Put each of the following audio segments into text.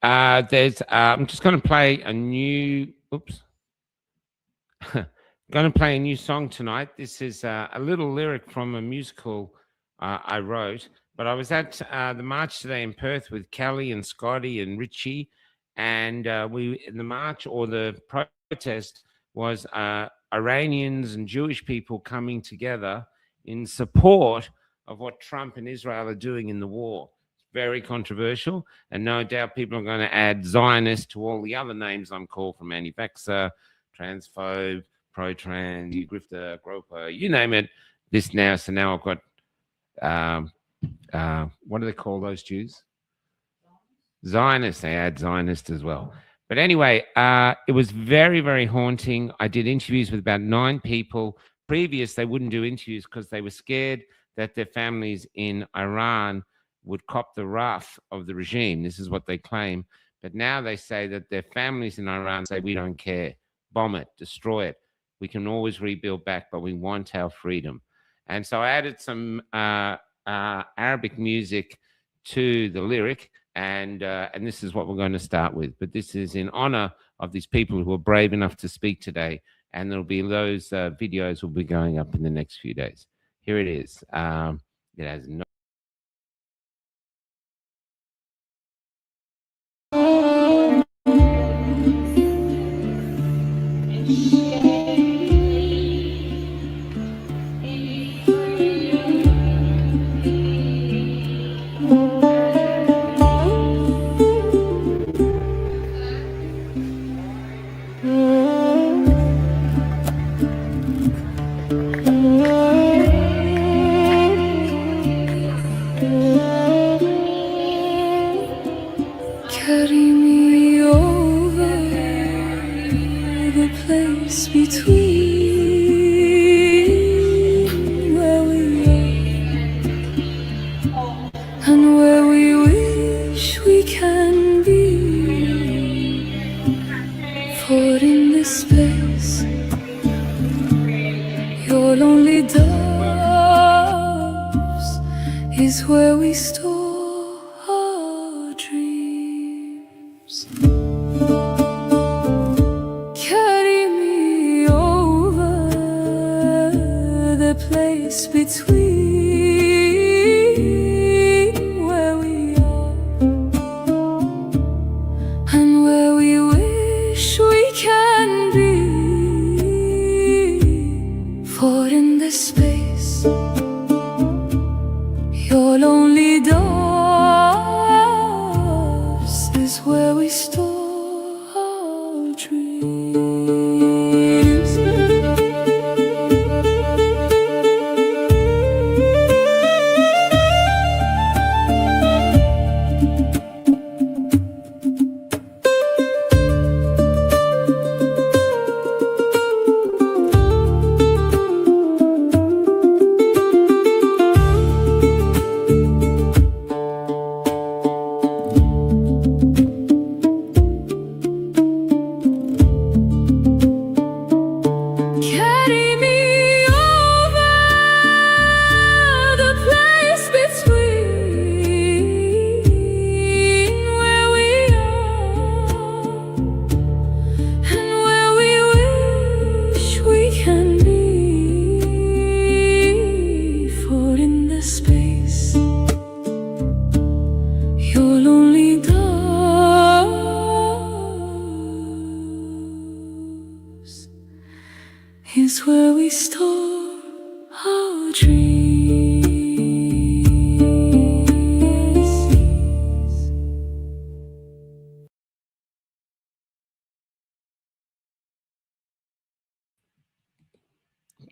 I'm just going to play a new. Oops. Going to play a new song tonight. This is a little lyric from a musical I wrote. But I was at the march today in Perth with Kelly and Scotty and Richie, and the march or the protest was Iranians and Jewish people coming together in support of what Trump and Israel are doing in the war. It's very controversial, and no doubt people are going to add Zionist to all the other names I'm called, from anti-vaxxer, transphobe, pro-trans, you grifter, groper, you name it. This now, so now I've got what do they call those Jews? Zionists. They add Zionist as well. But anyway, it was very, very haunting. I did interviews with about 9 people. Previous, they wouldn't do interviews because they were scared that their families in Iran would cop the wrath of the regime. This is what they claim. But now they say that their families in Iran say, we don't care. Bomb it, destroy it. We can always rebuild back, but we want our freedom. And so I added some Arabic music to the lyric, and this is what we're going to start with. But this is in honor of these people who are brave enough to speak today, and there'll be those videos will be going up in the next few days. Here it is. It has no.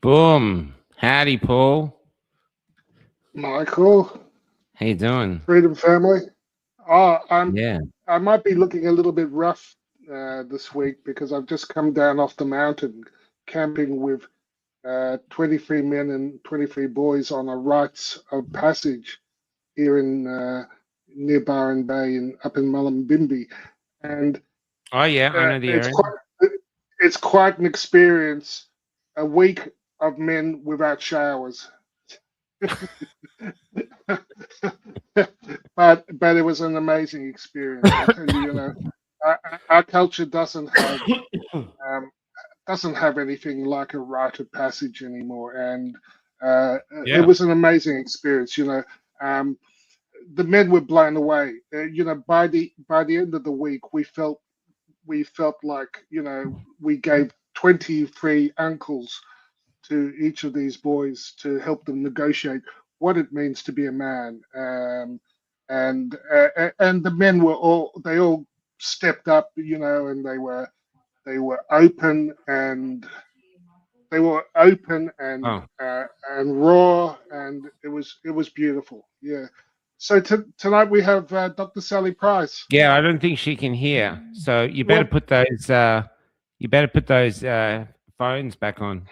Boom. Howdy, Paul. Michael. How you doing? Freedom family. I might be looking a little bit rough this week because I've just come down off the mountain camping with 23 men and 23 boys on a rites of passage here in near Byron Bay up in Mullumbimby. And I know the area. It's quite an experience. A week of men without showers. but it was an amazing experience. I tell you, our culture um, doesn't have anything like a rite of passage anymore, and it Yeah. was an amazing experience. The men were blown away. By the end of the week, we felt like we gave 23 uncles to each of these boys to help them negotiate what it means to be a man. And the men they all stepped up, and they were open and Oh, and raw, and it was beautiful. Yeah. So tonight we have Dr. Sally Price. yeah. I don't think she can hear. So you better Well, put those. You better put those phones back on.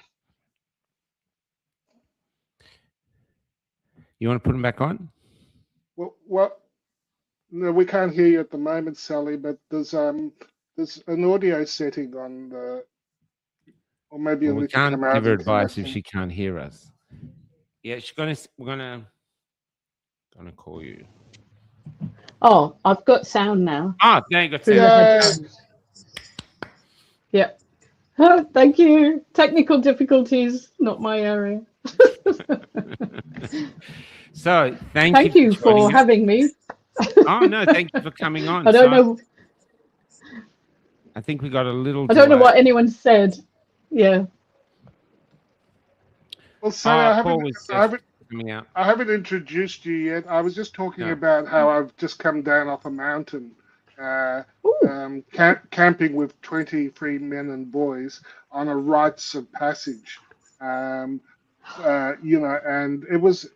You want to put them back on? well, no, we can't hear you at the moment, Sally. But there's an audio setting on the, or maybe Well, you'll we need to come can't out give her and come back advice if in. she can't hear us. Yeah, she's gonna. We're gonna call you. Oh, I've got sound now. Ah, there you got Through sound. the headphones. Yeah. Oh, thank you. Technical difficulties, not my area. So Thank you for having me. Oh no, thank you for coming on. I don't know. I think we got a little. I don't know what anyone said. Yeah. Well, Sally, Paul was just coming out. I haven't introduced you yet. I was just talking about how I've just come down off a mountain, camping with 23 men and boys on a rites of passage. And it was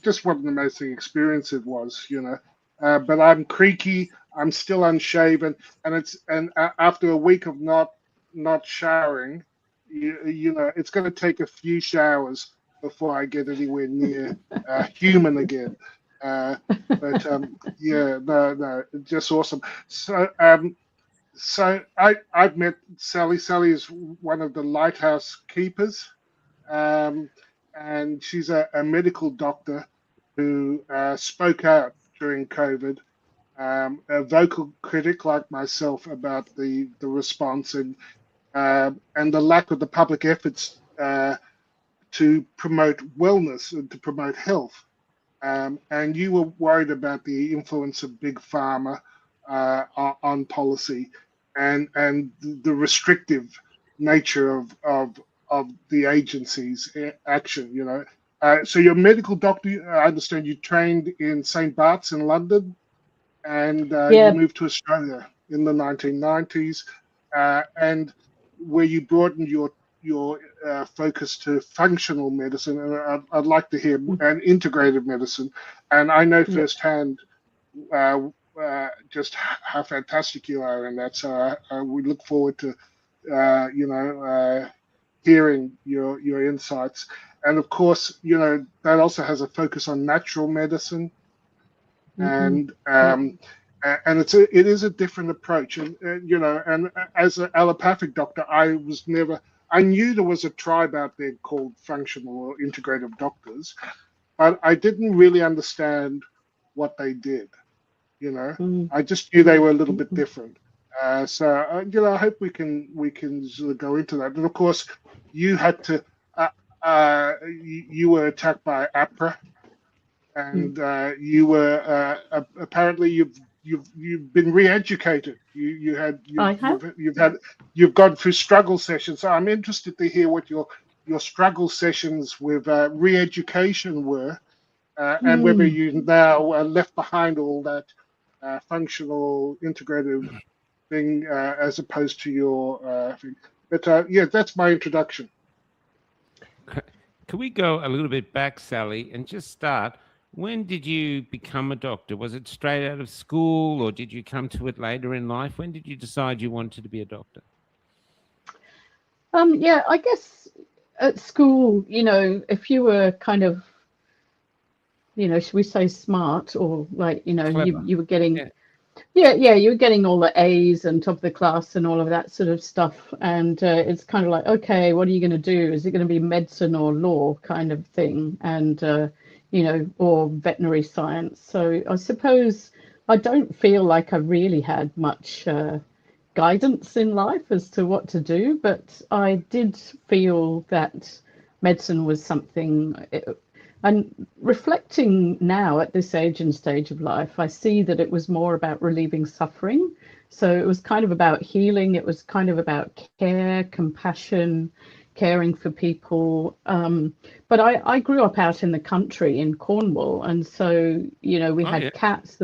just what an amazing experience it was. But I'm creaky. I'm still unshaven, and after a week of not showering, it's going to take a few showers before I get anywhere near human again. No, just awesome. So I've met Sally. Sally is one of the lighthouse keepers, and she's a medical doctor who spoke out during COVID. A vocal critic like myself about the response and the lack of the public efforts to promote wellness and to promote health. And you were worried about the influence of big pharma on policy and the restrictive nature of the agency's action. So you're a medical doctor. I understand you trained in St. Bart's in London, and you moved to Australia in the 1990s, and where you broadened your focus to functional medicine, and I'd like to hear an integrative medicine. And I know firsthand just how fantastic you are in that. So we look forward to hearing your insights. And of course, that also has a focus on natural medicine, and it is a different approach. And and as an allopathic doctor, I knew there was a tribe out there called functional or integrative doctors, but I didn't really understand what they did. I just knew they were a little bit different. So I hope we can sort of go into that. And of course, you had to. You were attacked by APRA, and you were apparently you've been re-educated. You've gone through struggle sessions. So I'm interested to hear what your struggle sessions with re-education were, and whether you now left behind all that functional integrative thing as opposed to your thing. But that's my introduction. Can we go a little bit back, Sally, and just start? When did you become a doctor? Was it straight out of school, or did you come to it later in life? When did you decide you wanted to be a doctor? Yeah, I guess at school, if you were kind of, should we say smart, or like, you were getting, you were getting all the A's and top of the class and all of that sort of stuff. And it's kind of like, okay, what are you going to do? Is it going to be medicine or law kind of thing? And you know, or veterinary science. So I suppose I don't feel like I really had much guidance in life as to what to do, but I did feel that medicine was something. And reflecting now at this age and stage of life, I see that it was more about relieving suffering. So it was kind of about healing. It was kind of about care, compassion, caring for people. But I grew up out in the country in Cornwall. And so, you know, we had cats,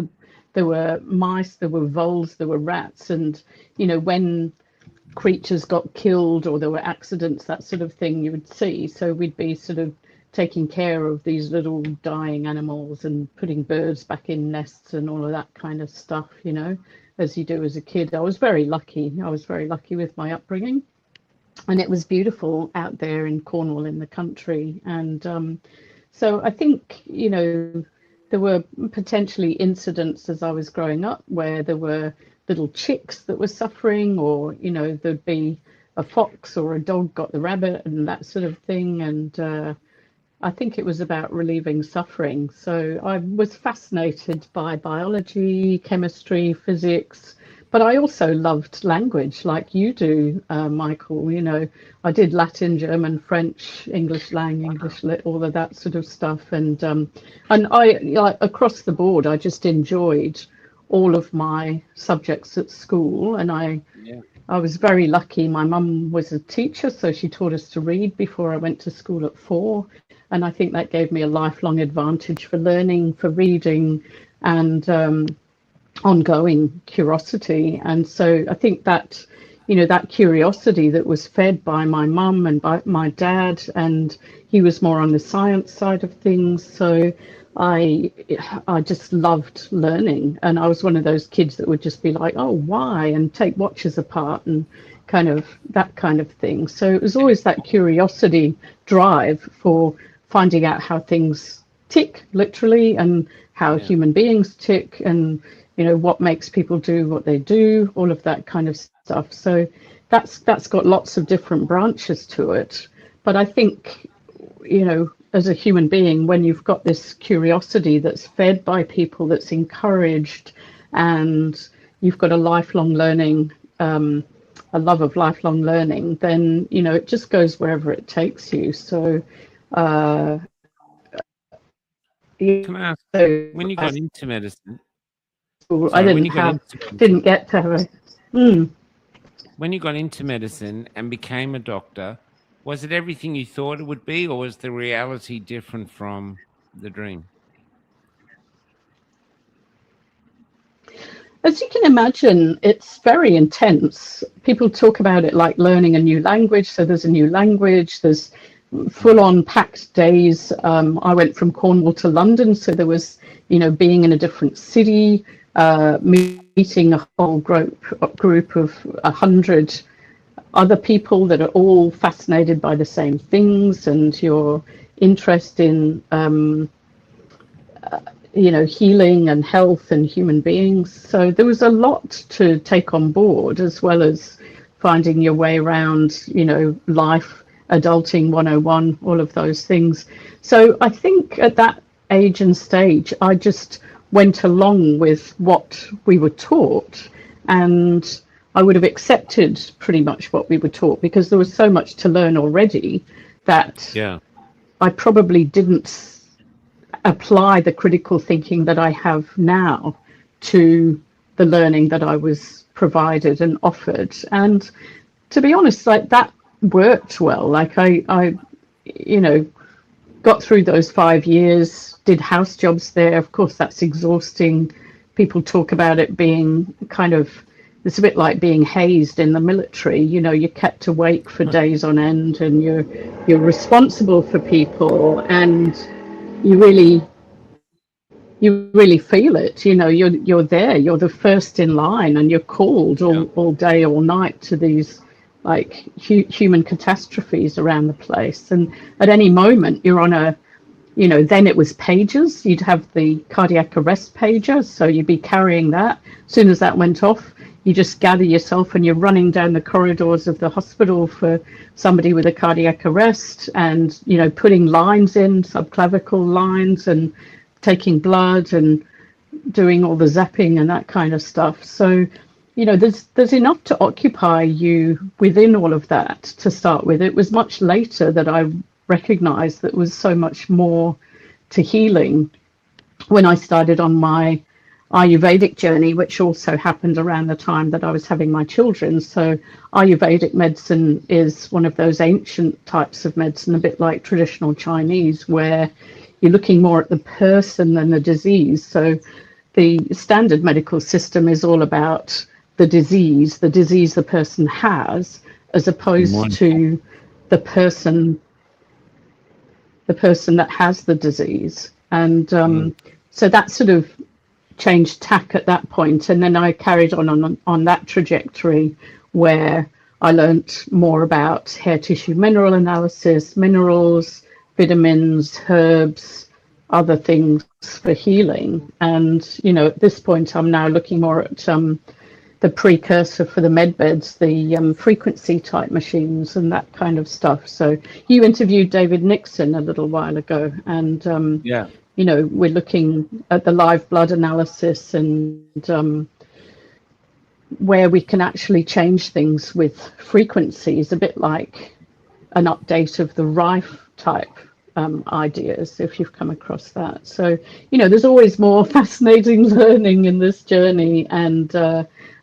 there were mice, there were voles, there were rats. And, you know, when creatures got killed or there were accidents, that sort of thing you would see. So we'd be sort of taking care of these little dying animals and putting birds back in nests and all of that kind of stuff, you know, as you do as a kid. I was very lucky. I was very lucky with my upbringing. And it was beautiful out there in Cornwall in the country. And so I think, you know, there were potentially incidents as I was growing up where there were little chicks that were suffering, or, you know, there'd be a fox or a dog got the rabbit and that sort of thing. And I think it was about relieving suffering. So I was fascinated by biology, chemistry, physics, but I also loved language like you do, Michael. You know, I did Latin, German, French, English lang, English lit, all of that sort of stuff. And I, like, across the board, I just enjoyed all of my subjects at school. And I was very lucky. My mum was a teacher, so she taught us to read before I went to school at 4. And I think that gave me a lifelong advantage for learning, for reading, and ongoing curiosity. And so I think that, you know, that curiosity that was fed by my mum and by my dad, and he was more on the science side of things. So I just loved learning. And I was one of those kids that would just be like, oh, why? And take watches apart and kind of that kind of thing. So it was always that curiosity drive for finding out how things tick, literally, and how human beings tick, and, you know, what makes people do what they do, all of that kind of stuff. So that's got lots of different branches to it. But I think, you know, as a human being, when you've got this curiosity that's fed by people, that's encouraged, and you've got a lifelong learning, a love of lifelong learning, then, you know, it just goes wherever it takes you. So can I ask, when you got into medicine, I didn't get to have a when you got into medicine and became a doctor, was it everything you thought it would be, or was the reality different from the dream? As you can imagine, it's very intense. People talk about it like learning a new language. So there's a new language, there's full-on packed days. I went from Cornwall to London, so there was, you know, being in a different city, meeting a whole group of 100 other people that are all fascinated by the same things, and your interest in you know, healing and health and human beings. So there was a lot to take on board, as well as finding your way around, you know, life, adulting 101, all of those things. So I think at that age and stage, I just went along with what we were taught, and I would have accepted pretty much what we were taught, because there was so much to learn already that I probably didn't apply the critical thinking that I have now to the learning that I was provided and offered. And to be honest, like, that worked well. Like I you know, got through those 5 years, did house jobs there. Of course, that's exhausting. People talk about it being kind of, it's a bit like being hazed in the military. You know, you're kept awake for days on end, and you're responsible for people, and you really feel it. You know, you're there, you're the first in line, and you're called all day, all night to these like human catastrophes around the place. And at any moment you're on a, you know, then it was pagers. You'd have the cardiac arrest pager, so you'd be carrying that. As soon as that went off, you just gather yourself and you're running down the corridors of the hospital for somebody with a cardiac arrest, and putting lines in, subclavicle lines, and taking blood and doing all the zapping and that kind of stuff. So there's enough to occupy you within all of that to start with. It was much later that I recognized that there was so much more to healing when I started on my Ayurvedic journey, which also happened around the time that I was having my children. So Ayurvedic medicine is one of those ancient types of medicine, a bit like traditional Chinese, where you're looking more at the person than the disease. So the standard medical system is all about the disease the person has, as opposed to the person that has the disease. And so that sort of changed tack at that point. And then I carried on that trajectory where I learnt more about hair tissue mineral analysis, minerals, vitamins, herbs, other things for healing. And at this point I'm now looking more at the precursor for the med beds, the frequency type machines and that kind of stuff. So you interviewed David Nixon a little while ago, and we're looking at the live blood analysis and where we can actually change things with frequencies, a bit like an update of the Rife type ideas, if you've come across that. So there's always more fascinating learning in this journey,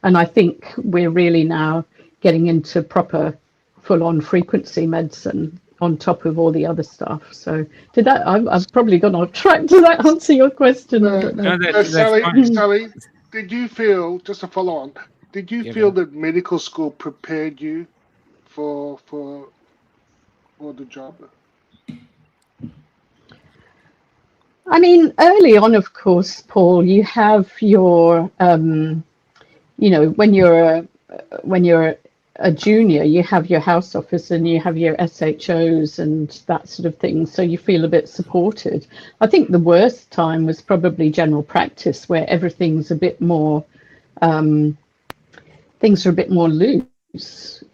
and I think we're really now getting into proper full-on frequency medicine on top of all the other stuff. So did that, I've probably gone off track. Does that answer your question? I don't know. Sally, did you feel, just to follow on, did you feel that medical school prepared you for the job? I mean, early on, of course, Paul, you have your, when you're a junior, you have your house office and you have your SHOs and that sort of thing. So you feel a bit supported. I think the worst time was probably general practice, where everything's a bit more, things are a bit more loose,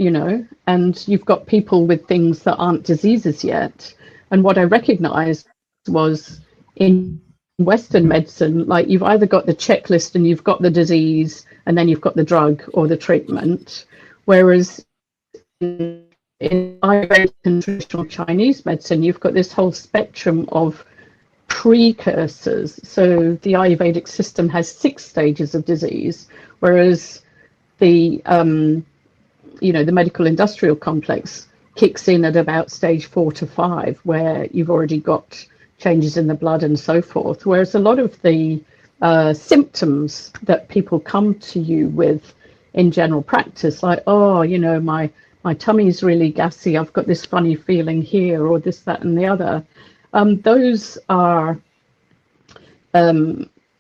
and you've got people with things that aren't diseases yet. And what I recognized was, in Western medicine, like, you've either got the checklist and you've got the disease and then you've got the drug or the treatment, whereas in Ayurvedic and traditional Chinese medicine, you've got this whole spectrum of precursors. So the Ayurvedic system has 6 stages of disease, whereas the the medical industrial complex kicks in at about stage 4 to 5, where you've already got changes in the blood and so forth. Whereas a lot of the symptoms that people come to you with in general practice, like, my tummy's really gassy, I've got this funny feeling here, or this, that, and the other. Those are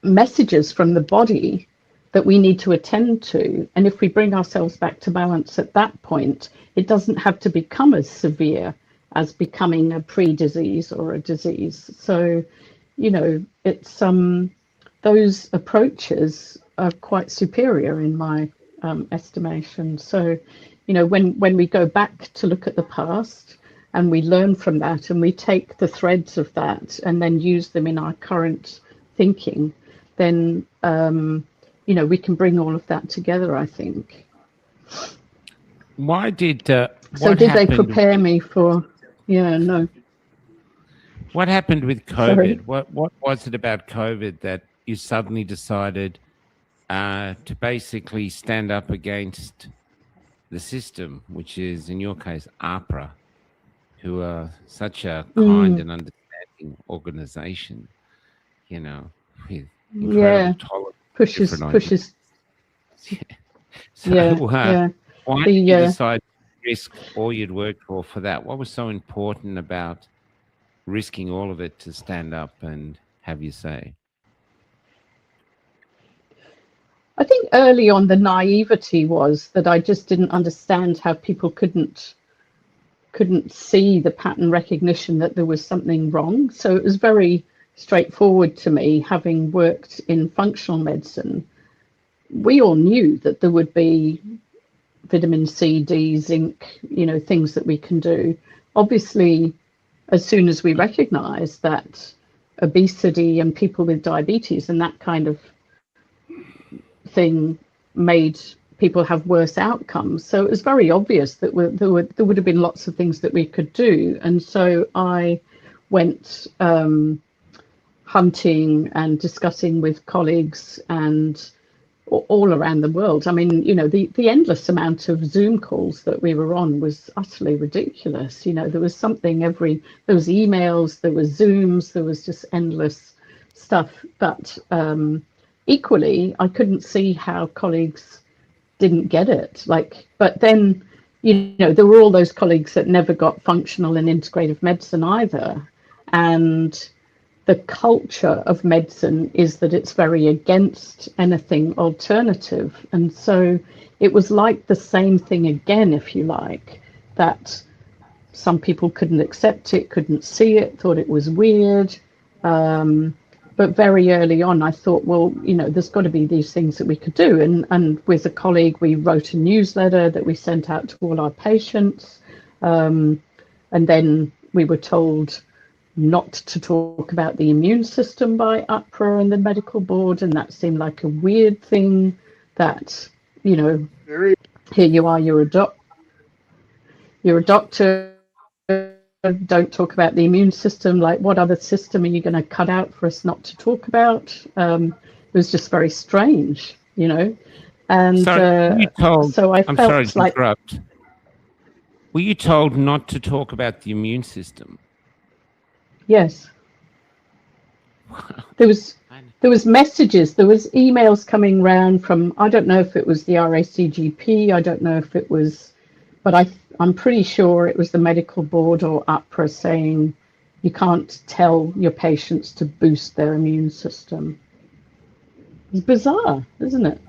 messages from the body that we need to attend to. And if we bring ourselves back to balance at that point, it doesn't have to become as severe as becoming a pre-disease or a disease. So, it's those approaches are quite superior in my estimation. So, when we go back to look at the past and we learn from that and we take the threads of that and then use them in our current thinking, then we can bring all of that together, I think. Why did so did they prepare me for? Yeah, no. What happened with COVID? Sorry. What was it about COVID that you suddenly decided to basically stand up against the system, which is, in your case, APRA, who are such a kind and understanding organization, with incredible tolerance. Pushes. So why did you decide to risk all you'd worked for that? What was so important about risking all of it to stand up and have your say? I think early on the naivety was that I just didn't understand how people couldn't see the pattern recognition that there was something wrong. So it was very straightforward to me, having worked in functional medicine, we all knew that there would be vitamin C, D, zinc, things that we can do. Obviously, as soon as we recognize that obesity and people with diabetes and that kind of thing made people have worse outcomes. So it was very obvious that there would have been lots of things that we could do. And so I went hunting and discussing with colleagues and all around the world. I mean, the endless amount of Zoom calls that we were on was utterly ridiculous. There was something there was emails, there was Zooms, there was just endless stuff. But equally, I couldn't see how colleagues didn't get it. But then, there were all those colleagues that never got functional and integrative medicine either. And the culture of medicine is that it's very against anything alternative. And so it was like the same thing again, if you like, that some people couldn't accept it, couldn't see it, thought it was weird. But very early on, I thought, well, there's got to be these things that we could do. And with a colleague, we wrote a newsletter that we sent out to all our patients. And then we were told not to talk about the immune system by APRA and the medical board. And that seemed like a weird thing that, here you are, you're a doctor, don't talk about the immune system. Like, what other system are you going to cut out for us not to talk about? It was just very strange, and so I felt like, interrupt. Were you told not to talk about the immune system? Yes. There was messages, there was emails coming around from, I don't know if it was the RACGP, I don't know if it was, but I'm pretty sure it was the medical board or APRA saying you can't tell your patients to boost their immune system. It's bizarre, isn't it?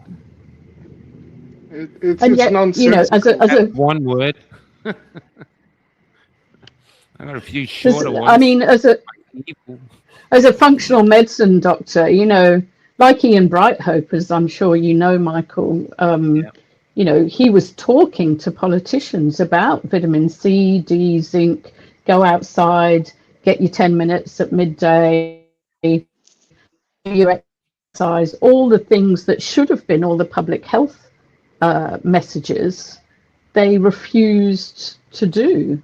It's yet, nonsense. As a one word. I got a few shorter ones. I mean, as a functional medicine doctor, like Ian Brighthope, as I'm sure you know, Michael, he was talking to politicians about vitamin C, D, zinc, go outside, get your 10 minutes at midday, do your exercise, all the things that should have been all the public health messages, they refused to do.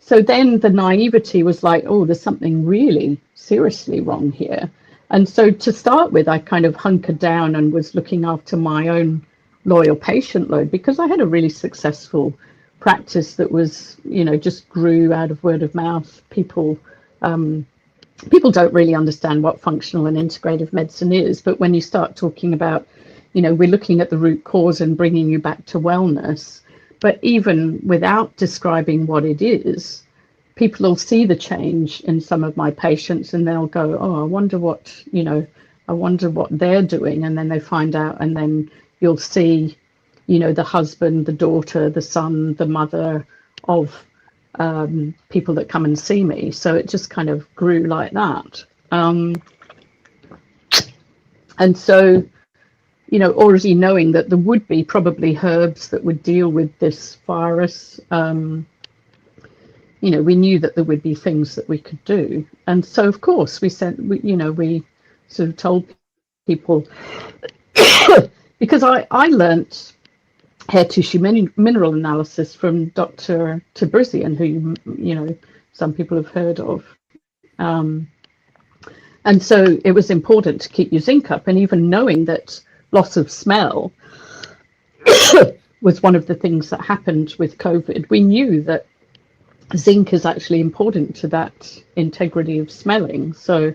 So then the naivety was like, oh, there's something really seriously wrong here. And so to start with, I kind of hunkered down and was looking after my own loyal patient load, because I had a really successful practice that was, just grew out of word of mouth. People don't really understand what functional and integrative medicine is, but when you start talking about, we're looking at the root cause and bringing you back to wellness, but even without describing what it is, people will see the change in some of my patients and they'll go, oh, I wonder what they're doing. And then they find out, and then you'll see, the husband, the daughter, the son, the mother of people that come and see me. So it just kind of grew like that. And so, already knowing that there would be probably herbs that would deal with this virus, we knew that there would be things that we could do. And so, of course, we sort of told people, because I learnt hair tissue mineral analysis from Dr. Tabrizian, who, some people have heard of. And so it was important to keep your zinc up, and even knowing that loss of smell was one of the things that happened with COVID, we knew that zinc is actually important to that integrity of smelling. So,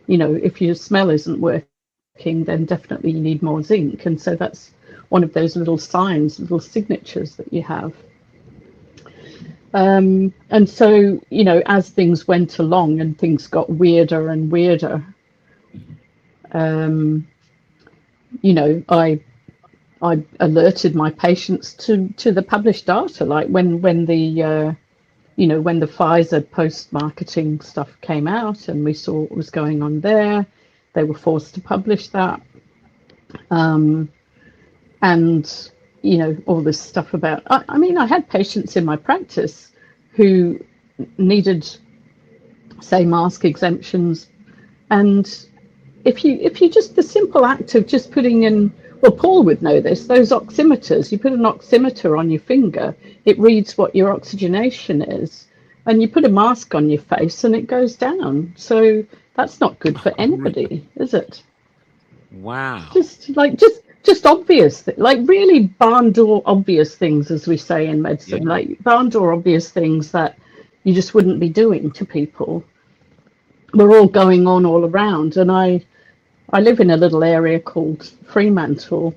if your smell isn't working, then definitely you need more zinc. And so that's one of those little signs, little signatures that you have. And so, as things went along and things got weirder and weirder, I alerted my patients to the published data, like when the Pfizer post-marketing stuff came out and we saw what was going on there, they were forced to publish that. and all this stuff about. I mean, I had patients in my practice who needed, say, mask exemptions, and if you just the simple act of just putting in, well, Paul would know this, those oximeters, you put an oximeter on your finger, it reads what your oxygenation is, and you put a mask on your face and it goes down. So that's not good for anybody, is it? Wow. Just obvious, like really barn door obvious things, as we say in medicine, like barn door obvious things that you just wouldn't be doing to people. We're all going on all around, and I live in a little area called Fremantle,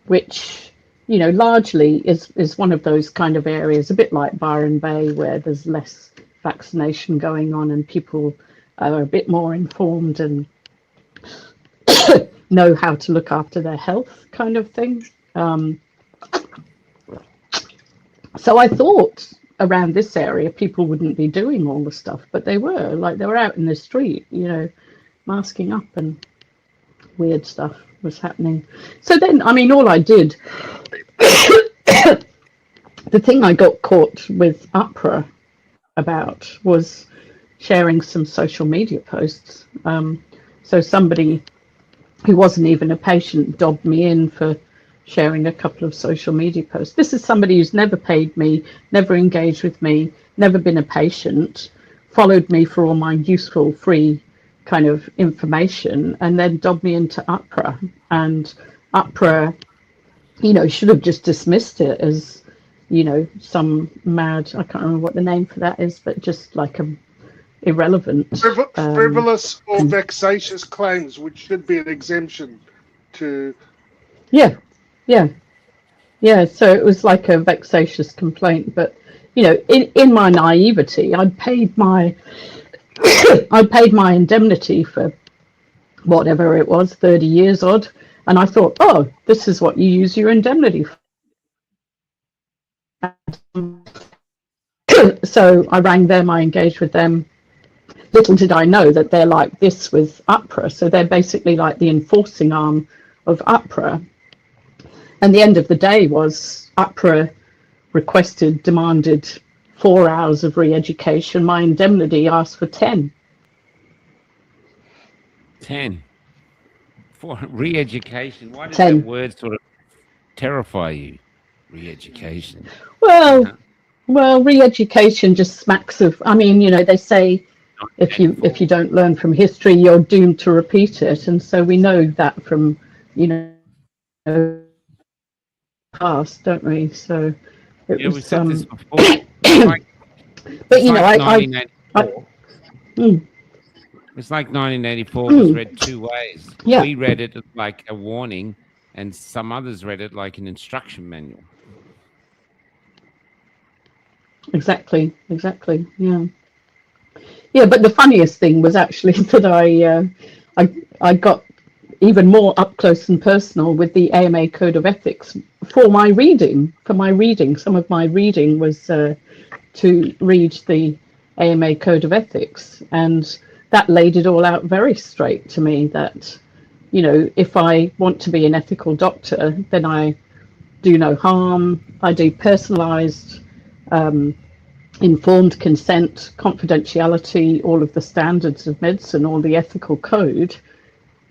which largely is one of those kind of areas, a bit like Byron Bay, where there's less vaccination going on and people are a bit more informed and know how to look after their health, kind of thing. So I thought around this area people wouldn't be doing all the stuff, but they were. Like, they were out in the street, masking up, and weird stuff was happening. So then, I mean, all I did, the thing I got caught with APRA about was sharing some social media posts. So somebody who wasn't even a patient dobbed me in for sharing a couple of social media posts. This is somebody who's never paid me, never engaged with me, never been a patient, followed me for all my useful free kind of information, and then dobbed me into APRA. And APRA, should have just dismissed it as, some mad, I can't remember what the name for that is, but just like a irrelevant, frivolous or vexatious claims, which should be an exemption to. Yeah. So it was like a vexatious complaint, but in my naivety, I'd paid my indemnity for whatever it was, 30 years odd, and I thought, oh, this is what you use your indemnity for. So I rang them, I engaged with them. Little did I know that they're like this with APRA. So they're basically like the enforcing arm of APRA. And the end of the day was APRA demanded 4 hours of re-education. My indemnity asked for 10. 10 for re-education. Why does 10. that word sort of terrify you? Re-education. Well, re-education just smacks of. I mean, they say if you don't learn from history, you're doomed to repeat it, and so we know that from past, don't we? So it was. We said this before. But it's like 1984 was read two ways. Yeah. We read it like a warning, and some others read it like an instruction manual. Exactly. Yeah, but the funniest thing was actually that I got even more up close and personal with the AMA Code of Ethics for my reading. Some of my reading was to read the AMA Code of Ethics, and that laid it all out very straight to me that, if I want to be an ethical doctor, then I do no harm, I do personalized, informed consent, confidentiality, all of the standards of medicine, all the ethical code.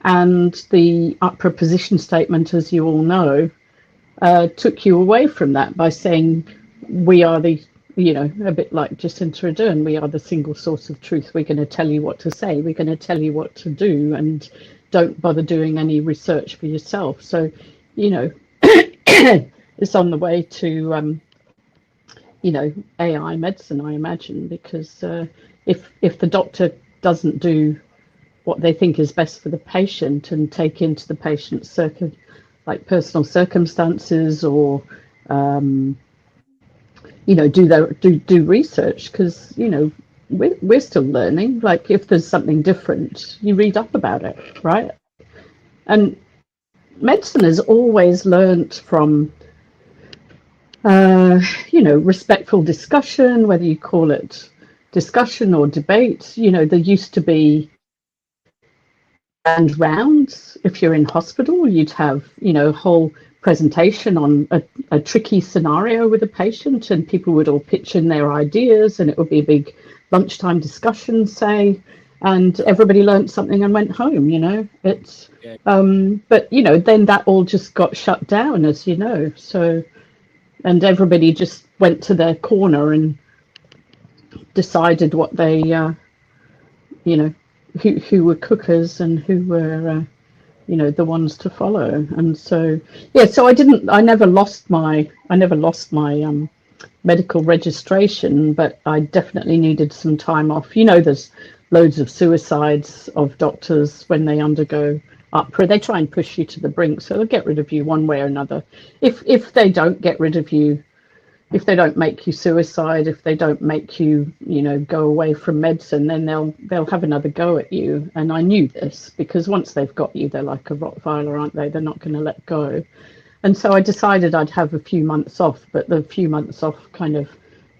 And the APRA position statement, as you all know, took you away from that by saying we are the, a bit like Jacinta Ardern, we are the single source of truth. We're going to tell you what to say. We're going to tell you what to do, and don't bother doing any research for yourself. So, it's on the way to, AI medicine, I imagine, because if the doctor doesn't do what they think is best for the patient and take into the patient's personal circumstances, or do research, because we're still learning. Like, if there's something different, you read up about it, right? And medicine has always learnt from respectful discussion, whether you call it discussion or debate. There used to be rounds. If you're in hospital, you'd have, a whole presentation on a tricky scenario with a patient, and people would all pitch in their ideas, and it would be a big lunchtime discussion, say, and everybody learned something and went home, you know. It's but you know, then that all just got shut down, as you know. So, and everybody just went to their corner and decided what they you know, who were cookers and who were you know, the ones to follow. And so yeah, so I never lost my medical registration, but I definitely needed some time off. You know, there's loads of suicides of doctors when they undergo UPRA. They try and push you to the brink, so they'll get rid of you one way or another. If they don't get rid of you, if they don't make you suicide, if they don't make you, you know, go away from medicine, then they'll have another go at you. And I knew this, because once they've got you, they're like a Rottweiler, aren't they? They're not going to let go. And so I decided I'd have a few months off, but the few months off kind of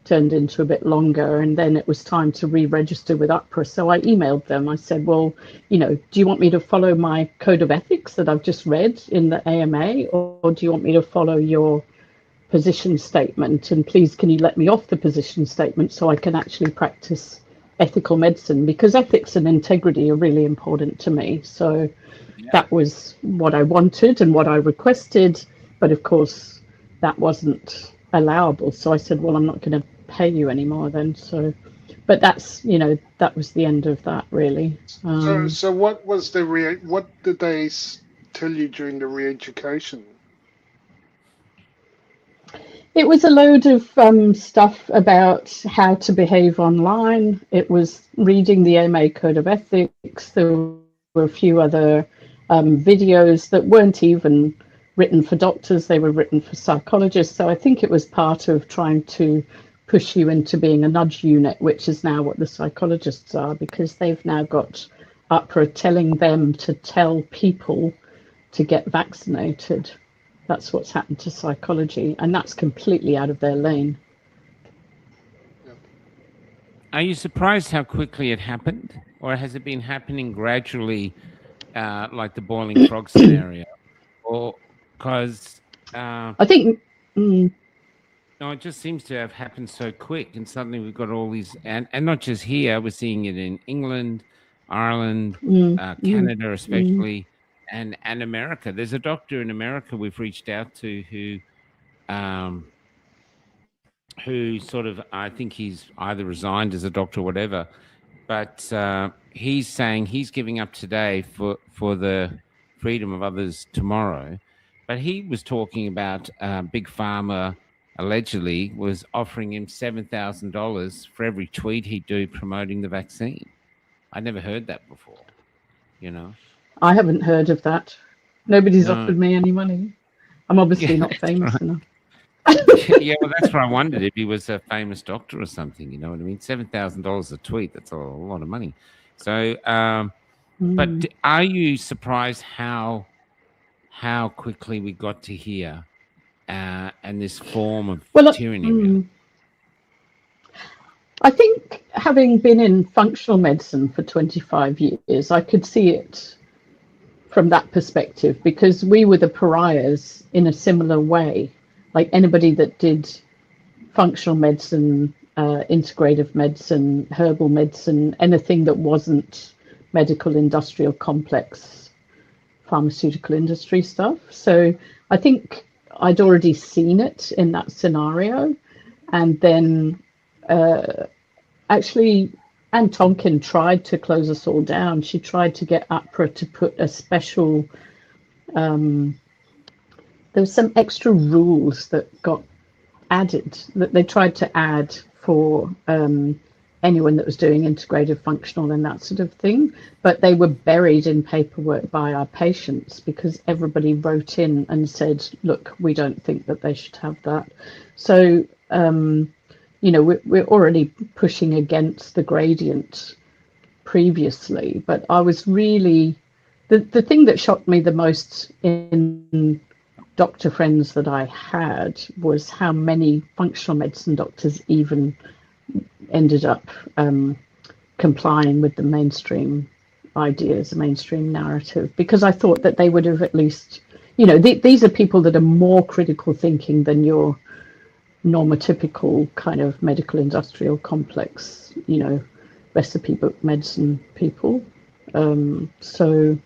turned into a bit longer, and then it was time to re-register with UPRA. So I emailed them. I said, well, you know, do you want me to follow my code of ethics that I've just read in the AMA, or do you want me to follow your position statement? And please, can you let me off the position statement so I can actually practice ethical medicine, because ethics and integrity are really important to me. So that was what I wanted and what I requested, but of course that wasn't allowable. So I said, well, I'm not going to pay you anymore then. So, but that's, you know, that was the end of that, really. So what was what did they tell you during the re-education? It was a load of stuff about how to behave online. It was reading the AMA Code of Ethics. There were a few other videos that weren't even written for doctors. They were written for psychologists. So I think it was part of trying to push you into being a nudge unit, which is now what the psychologists are, because they've now got UPRA telling them to tell people to get vaccinated. That's what's happened to psychology, and that's completely out of their lane. Are you surprised how quickly it happened, or has it been happening gradually, like the boiling frog scenario? Or because I think no, it just seems to have happened so quick, and suddenly we've got all these, and not just here, we're seeing it in England, Ireland, Canada especially, and America. There's a doctor in America we've reached out to who sort of, I think he's either resigned as a doctor or whatever, but he's saying he's giving up today for the freedom of others tomorrow. But he was talking about Big Pharma allegedly was offering him $7,000 for every tweet he'd do promoting the vaccine. I'd never heard that before, you know. I haven't heard of that. Nobody's offered me any money. I'm obviously not famous enough. Yeah, well, that's what I wondered, if he was a famous doctor or something, you know what I mean? $7,000 a tweet, that's a lot of money. So, but are you surprised how quickly we got to here and this form of tyranny? Really? I think, having been in functional medicine for 25 years, I could see it from that perspective, because we were the pariahs in a similar way. Like anybody that did functional medicine, integrative medicine, herbal medicine, anything that wasn't medical, industrial, complex, pharmaceutical industry stuff. So I think I'd already seen it in that scenario. And then actually, Anne Tonkin tried to close us all down. She tried to get UPRA to put a special, there was some extra rules that got added, that they tried to add for anyone that was doing integrative functional and that sort of thing, but they were buried in paperwork by our patients, because everybody wrote in and said, look, we don't think that they should have that. So you know, we're already pushing against the gradient previously, but I was really, the thing that shocked me the most in doctor friends that I had was how many functional medicine doctors even ended up complying with the mainstream ideas, the mainstream narrative, because I thought that they would have at least, you know, these are people that are more critical thinking than your normotypical kind of medical industrial complex, you know, recipe book medicine people. So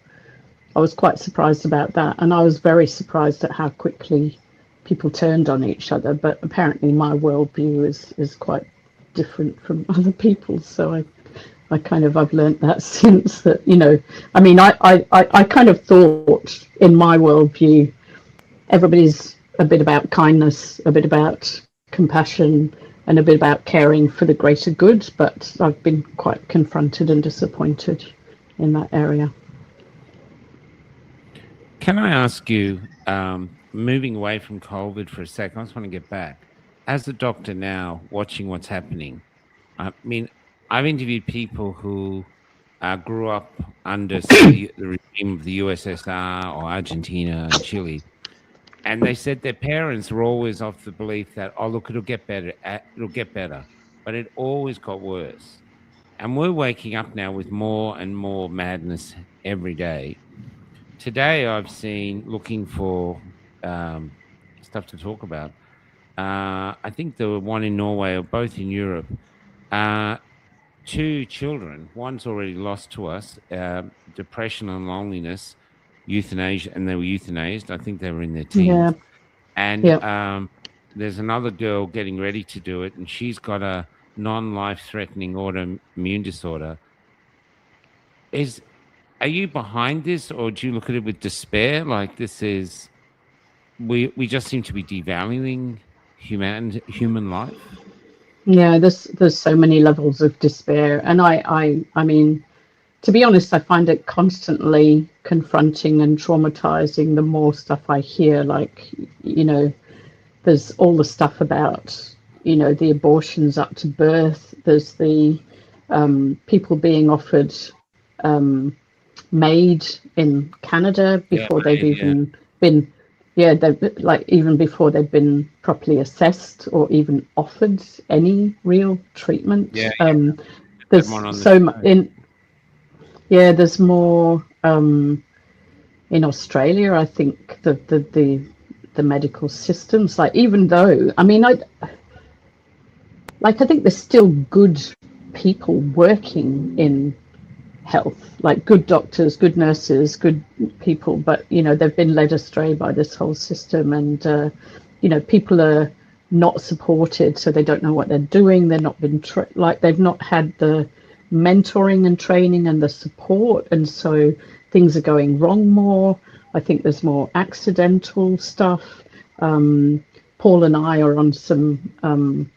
I was quite surprised about that, and I was very surprised at how quickly people turned on each other. But apparently my worldview is quite different from other people's, so I've learned that since, that, you know, I mean, I kind of thought in my worldview everybody's a bit about kindness, a bit about compassion, and a bit about caring for the greater good, but I've been quite confronted and disappointed in that area. Can I ask you, moving away from COVID for a second, I just want to get back. As a doctor now, watching what's happening, I mean, I've interviewed people who grew up under, say, the regime of the USSR or Argentina and Chile, and they said their parents were always of the belief that, oh, look, it'll get better, but it always got worse. And we're waking up now with more and more madness every day. Today, I've seen, looking for stuff to talk about, I think there were one in Norway or both in Europe, 2 children, one's already lost to us, depression and loneliness, euthanasia, and they were euthanized. I think they were in their teens. Yeah. And there's another girl getting ready to do it, and she's got a non-life-threatening autoimmune disorder. Are you behind this, or do you look at it with despair? Like, this is, we just seem to be devaluing human life. Yeah, there's so many levels of despair, and I mean, to be honest, I find it constantly confronting and traumatizing the more stuff I hear. Like, you know, there's all the stuff about, you know, the abortions up to birth. There's the people being offered MAID in Canada before they've even been, even before they've been properly assessed or even offered any real treatment. There's so much there's more in Australia. I think the medical systems, like, even though, I mean, I think there's still good people working in health, like good doctors, good nurses, good people, but, you know, they've been led astray by this whole system, and you know, people are not supported, so they don't know what they're doing. They're not been they've not had the mentoring and training and the support, and so things are going wrong more. I think there's more accidental stuff. Paul and I are on some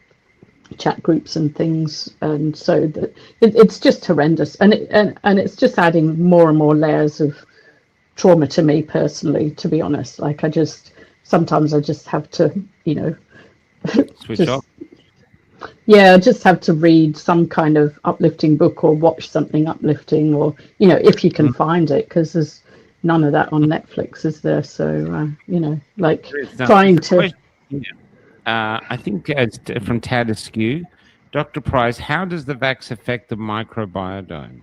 chat groups and things, and so it's just horrendous, and it's just adding more and more layers of trauma to me personally, to be honest. Like, sometimes I just have to, you know, switch off. Yeah, I just have to read some kind of uplifting book or watch something uplifting, or, you know, if you can find it, because there's none of that on Netflix, is there? So you know, like, trying to. I think from Tad Askew, Dr. Price, how does the vax affect the microbiome,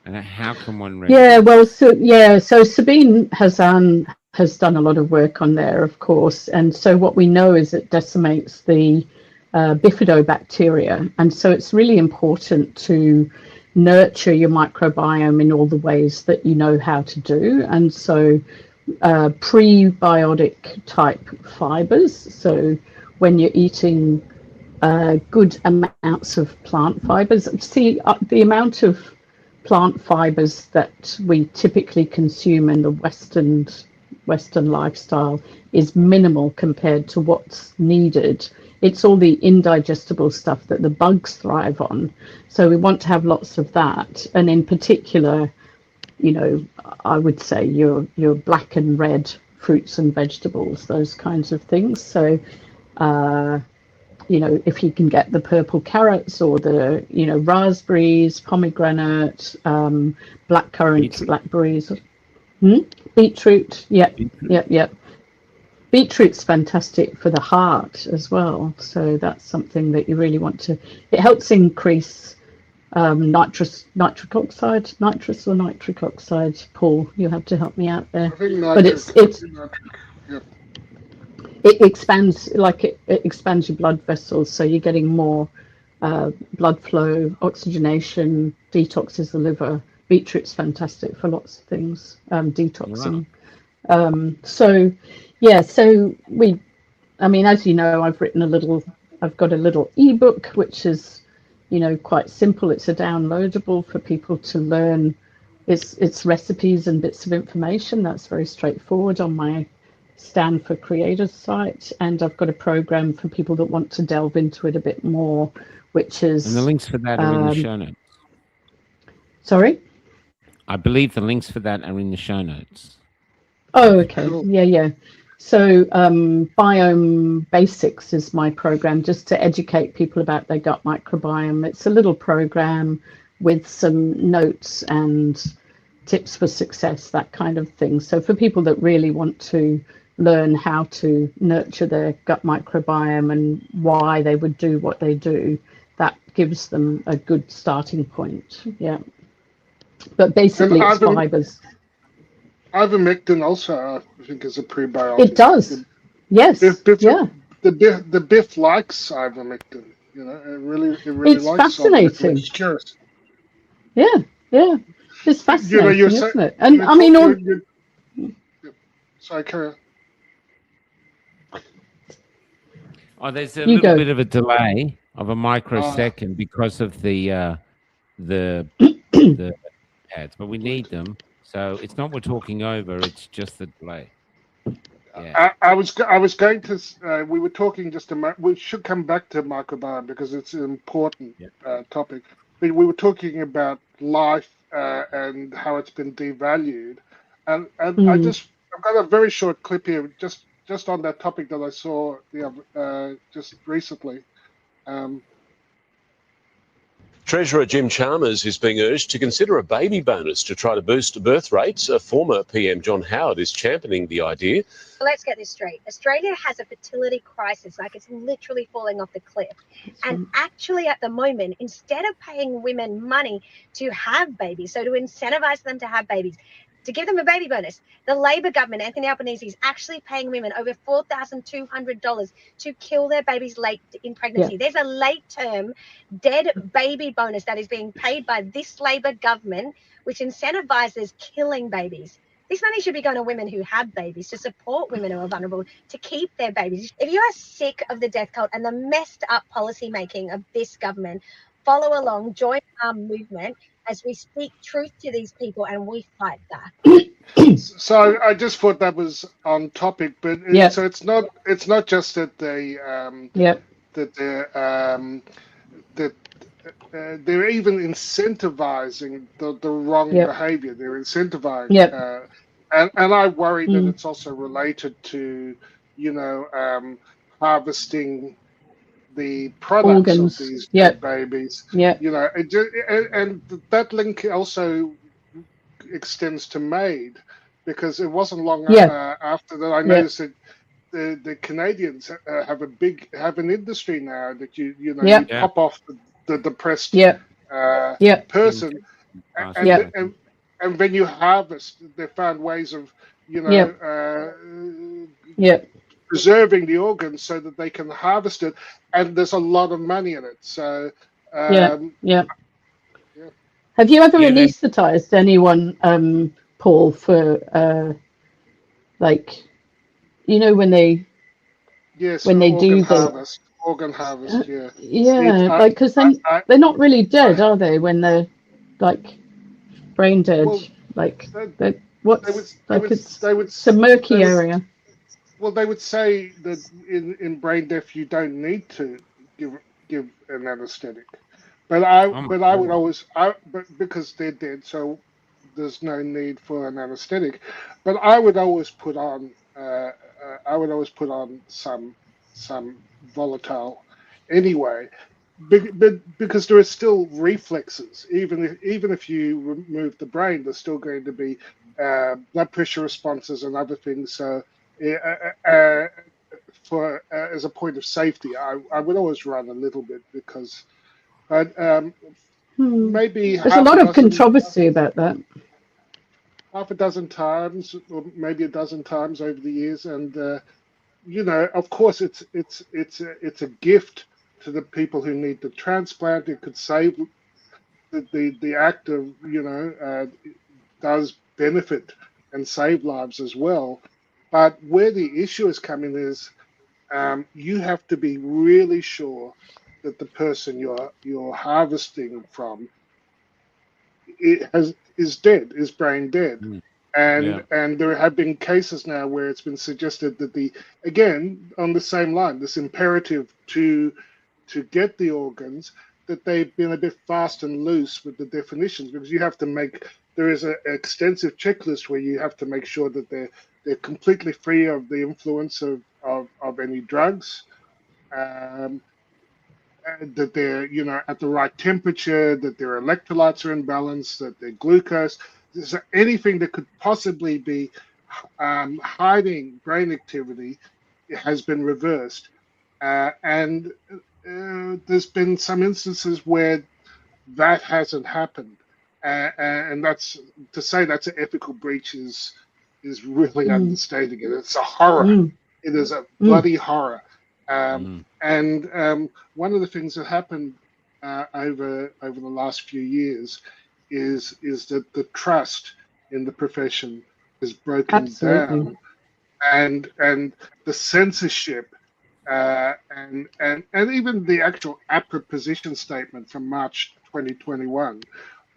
and how can one regulate? Yeah, well, so Sabine Hazan has done a lot of work on there, of course, and so what we know is it decimates the bifidobacteria, and so it's really important to nurture your microbiome in all the ways that you know how to do. And so prebiotic type fibers, so when you're eating good amounts of plant fibers, see, the amount of plant fibers that we typically consume in the Western lifestyle is minimal compared to what's needed. It's all the indigestible stuff that the bugs thrive on. So we want to have lots of that. And in particular, you know, I would say your black and red fruits and vegetables, those kinds of things. So, you know, if you can get the purple carrots or the, you know, raspberries, pomegranate, blackcurrants, blackberries, beetroot. Yep. Beetroot's fantastic for the heart as well. So that's something that you really want to, it helps increase nitrous or nitric oxide. Paul, you have to help me out there. I think nitric, but it's nitric, yeah. It expands, it expands your blood vessels, so you're getting more blood flow, oxygenation, detoxes the liver. Beetroot's fantastic for lots of things, detoxing. Wow. So I mean, as you know, I've got a little ebook, which is, quite simple. It's a downloadable for people to learn. It's recipes and bits of information. That's very straightforward on my Stand for Creators site, and I've got a program for people that want to delve into it a bit more, which is... And the links for that are in the show notes. Sorry? I believe the links for that are in the show notes. Oh, okay. Cool. Yeah. So Biome Basics is my program, just to educate people about their gut microbiome. It's a little program with some notes and tips for success, that kind of thing. So for people that really want to learn how to nurture their gut microbiome and why they would do what they do, that gives them a good starting point. Yeah. But basically it's fibers. Ivermectin also, I think, is a prebiotic. It does. Yes. The BIF likes ivermectin. It really it's likes fascinating. It's curious. Yeah. It's fascinating, isn't it? And I mean, sorry, carry on. Oh, there's a little bit of a delay of a microsecond because of the pads, but we need them. So it's not we're talking over; it's just the delay. Yeah. I was going to. We were talking just a moment. We should come back to microbiome because it's an important topic. But we were talking about life and how it's been devalued, and I've got a very short clip here just on that topic that I saw just recently. Treasurer Jim Chalmers is being urged to consider a baby bonus to try to boost birth rates. Former PM John Howard is championing the idea. Let's get this straight. Australia has a fertility crisis, it's literally falling off the cliff. And actually at the moment, instead of paying women money to have babies, so to incentivize them to have babies, to give them a baby bonus, the Labor government, Anthony Albanese, is actually paying women over $4,200 to kill their babies late in pregnancy. Yeah. There's a late-term dead baby bonus that is being paid by this Labor government, which incentivizes killing babies. This money should be going to women who have babies, to support women who are vulnerable, to keep their babies. If you are sick of the death cult and the messed up policy making of this government, follow along, join our movement as we speak truth to these people and we fight that. So I just thought that was on topic, but so it's not just that they're even incentivizing the wrong behavior. They're incentivizing, and I worry that it's also related to harvesting the products of these babies. And that link also extends to MAID, because it wasn't long after that I noticed that the Canadians have an industry now that you pop off the depressed person, and when you harvest, they found ways of preserving the organs so that they can harvest it, and there's a lot of money in it. So have you ever anesthetized anyone, Paul, for when they do the organ harvest? Because they're not really dead, are they, when they're brain dead? It's a murky area. Well, they would say that in brain death you don't need to give an anesthetic, but I would always because they're dead, so there's no need for an anesthetic. But I would always put on some volatile anyway, because there are still reflexes. Even if you remove the brain, there's still going to be blood pressure responses and other things. So as a point of safety, I would always run a little bit, because maybe there's a lot of controversy about that. Half a dozen times, or maybe a dozen times over the years, and you know, of course, it's a gift to the people who need the transplant. It could save the act of, you know, does benefit and save lives as well. But where the issue is coming is you have to be really sure that the person you're harvesting from is dead, is brain dead. And there have been cases now where it's been suggested that again, on the same line, this imperative to get the organs, that they've been a bit fast and loose with the definitions, because you have to there is an extensive checklist where you have to make sure that they're completely free of the influence of any drugs, that they're, you know, at the right temperature, that their electrolytes are in balance, that their glucose, so anything that could possibly be hiding brain activity has been reversed. And there's been some instances where that hasn't happened. And that's to say that's an ethical breach is really understating it. It's a horror. It is a bloody horror. And one of the things that happened over the last few years is that the trust in the profession is broken down, and the censorship and even the actual APRA position statement from March 2021,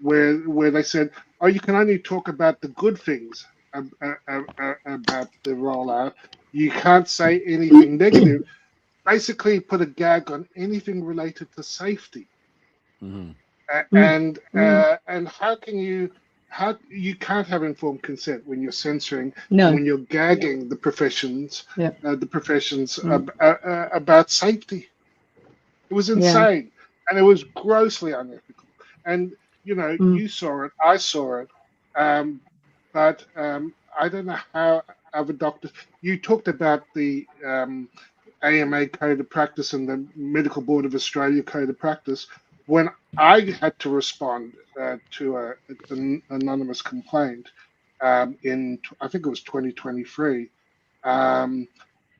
where they said, oh, you can only talk about the good things about the rollout. You can't say anything negative. Basically put a gag on anything related to safety. And how can't have informed consent when you're censoring, when you're gagging the professions, about safety. It was insane, and it was grossly unethical. And you know, you saw it, I saw it, but I don't know how other doctors. You talked about the AMA Code of Practice and the Medical Board of Australia Code of Practice. When I had to respond to an anonymous complaint in, I think it was 2023,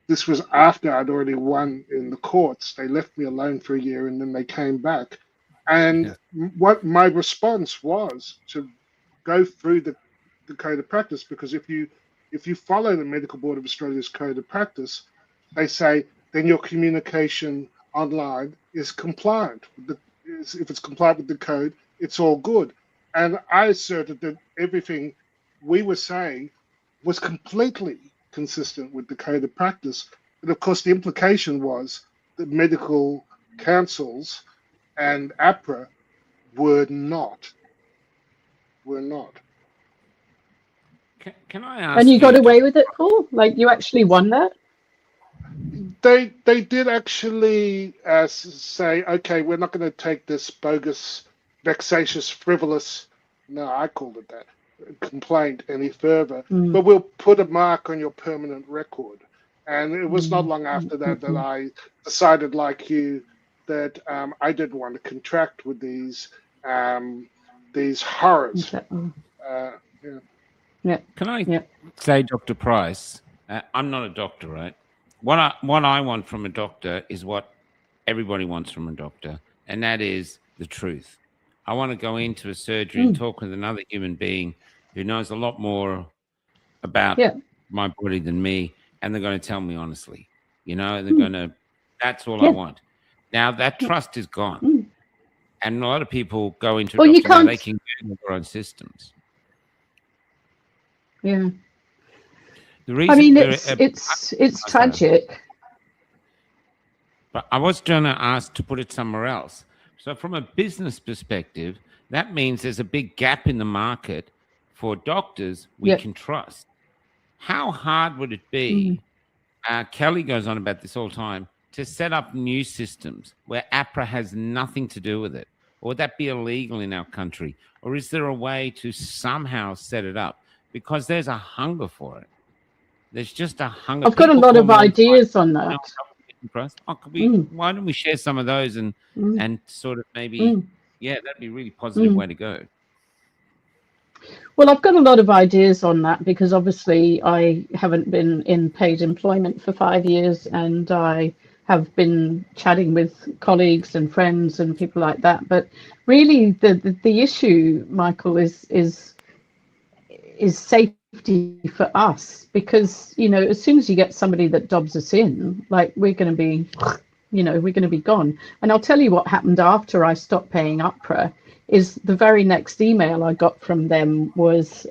this was after I'd already won in the courts. They left me alone for a year and then they came back. And what my response was to go through the Code of Practice, because if you follow the Medical Board of Australia's Code of Practice, they say then your communication online is compliant. If it's compliant with the code, it's all good. And I asserted that everything we were saying was completely consistent with the Code of Practice. But of course, the implication was that medical councils and APRA were not. Can I ask? And you got away with it, Paul? Like you actually won that? They did actually say, okay, we're not going to take this bogus, vexatious, frivolous, no, I called it that, complaint any further, but we'll put a mark on your permanent record. And it was not long after that that I decided, like you, that I didn't want to contract with these horrors. Can I say, Dr. Price, I'm not a doctor, right? What I want from a doctor is what everybody wants from a doctor, and that is the truth. I want to go into a surgery and talk with another human being who knows a lot more about my body than me, and they're going to tell me honestly, you know, and they're going to, that's all I want. Now that trust is gone. And a lot of people go into a doctor and they can get their own systems. Yeah. The reason, I mean, it's tragic. But I was going to ask to put it somewhere else. So from a business perspective, that means there's a big gap in the market for doctors we can trust. How hard would it be? Kelly goes on about this all the time, to set up new systems where APRA has nothing to do with it? Or would that be illegal in our country? Or is there a way to somehow set it up? Because there's a hunger for it. There's just a hunger. I've got a lot of ideas on that. Why don't we share some of those and sort of maybe Yeah, that'd be a really positive way to go. Well, I've got a lot of ideas on that because obviously I haven't been in paid employment for 5 years, and I have been chatting with colleagues and friends and people like that. But really, the issue, Michael, is safety for us, because as soon as you get somebody that dobs us in, like, we're going to be, we're going to be gone. And I'll tell you what happened after I stopped paying APRA. Is the very next email I got from them was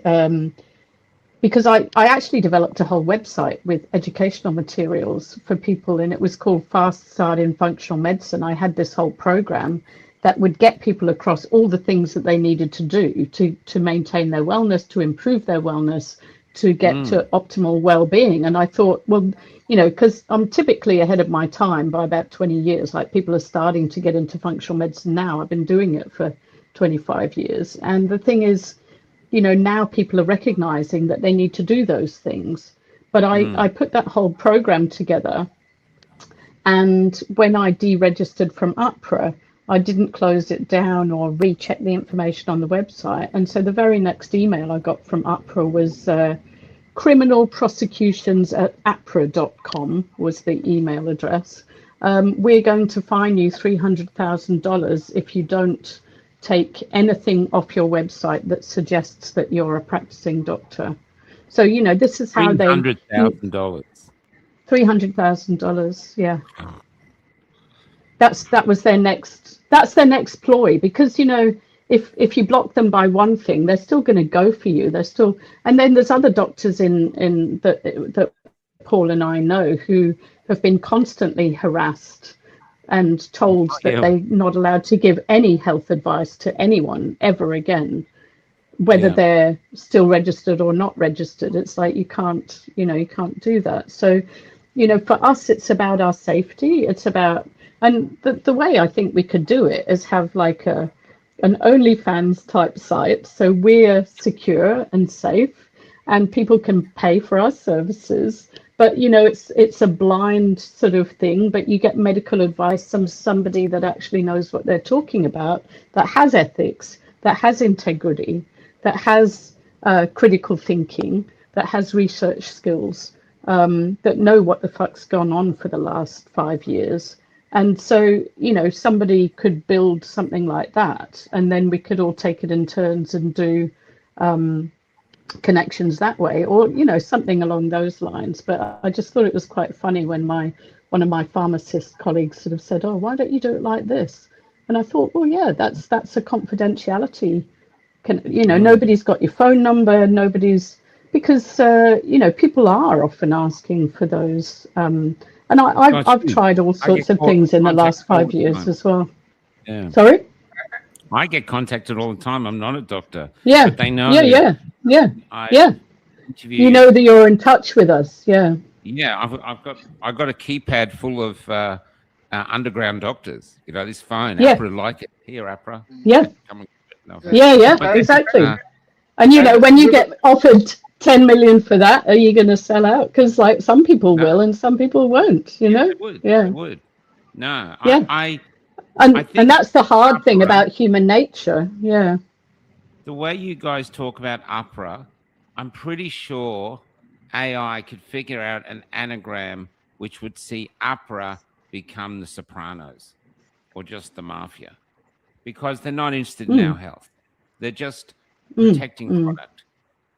because I actually developed a whole website with educational materials for people, and it was called Fast Start in Functional Medicine. I had this whole program that would get people across all the things that they needed to do to maintain their wellness, to improve their wellness, to get to optimal well-being. And I thought, well, because I'm typically ahead of my time by about 20 years. Like, people are starting to get into functional medicine now. I've been doing it for 25 years. And the thing is, now people are recognizing that they need to do those things. But I put that whole program together. And when I deregistered from APRA, I didn't close it down or recheck the information on the website. And so the very next email I got from APRA was criminal prosecutions at apra.com was the email address. We're going to fine you $300,000 if you don't take anything off your website that suggests that you're a practicing doctor. So, this is how they... $300,000. $300,000, yeah. That was their next ploy, because, if you block them by one thing, they're still going to go for you. They're still... And then there's other doctors in that Paul and I know who have been constantly harassed and told that they're not allowed to give any health advice to anyone ever again, whether they're still registered or not registered. It's like, you can't do that. So, for us, it's about our safety. It's about, and the way I think we could do it is have like an OnlyFans type site. So we're secure and safe, and people can pay for our services. But, it's a blind sort of thing, but you get medical advice from somebody that actually knows what they're talking about, that has ethics, that has integrity, that has critical thinking, that has research skills, that know what the fuck's gone on for the last 5 years. And so, somebody could build something like that, and then we could all take it in turns and do connections that way, or something along those lines. But I just thought it was quite funny when one of my pharmacist colleagues sort of said, "Oh, why don't you do it like this?" And I thought, well, yeah, that's a confidentiality. Nobody's got your phone number, nobody's, because people are often asking for those, and I've tried all sorts of things in the last 5 years as well. Yeah. Sorry? I get contacted all the time. I'm not a doctor. Yeah. But they know. Yeah. You know that you're in touch with us. Yeah. Yeah. I've got a keypad full of underground doctors. This phone. Yeah. APRA like it. Here, APRA. Yeah. Exactly. And when you get offered 10 million for that, are you going to sell out? Because like some people will and some people won't. They would. They would. No. Yeah. And that's the hard thing about human nature. Yeah. The way you guys talk about APRA, I'm pretty sure AI could figure out an anagram which would see APRA become the Sopranos or just the mafia, because they're not interested in our health. They're just protecting product,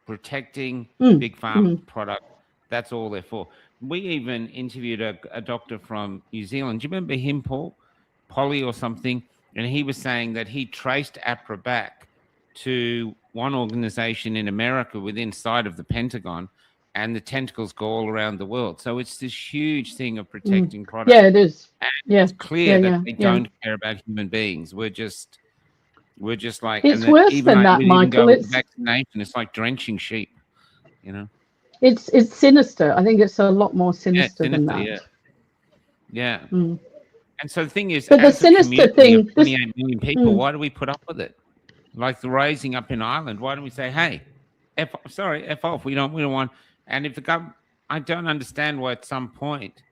protecting big pharma product. That's all they're for. We even interviewed a doctor from New Zealand. Do you remember him, Paul? Polly or something, and he was saying that he traced APRA back to one organization in America within sight of the Pentagon, and the tentacles go all around the world. So it's this huge thing of protecting products. Yeah, it is. And yeah, it's clear that they don't care about human beings. We're just like, it's worse than that, Michael. It's vaccination. It's like drenching sheep. It's sinister. I think it's a lot more sinister than that. Yeah. And so the thing is, but the sinister thing, 28 million people, why do we put up with it? Like the raising up in Ireland, why don't we say, hey, F off, we don't want, and if the government, I don't understand why at some point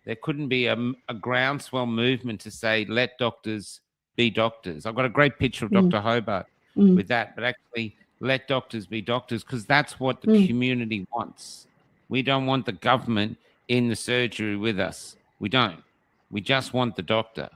there couldn't be a groundswell movement to say, let doctors be doctors. I've got a great picture of Dr. Hobart with that, but actually let doctors be doctors, because that's what the community wants. We don't want the government in the surgery with us. We don't. We just want the doctor.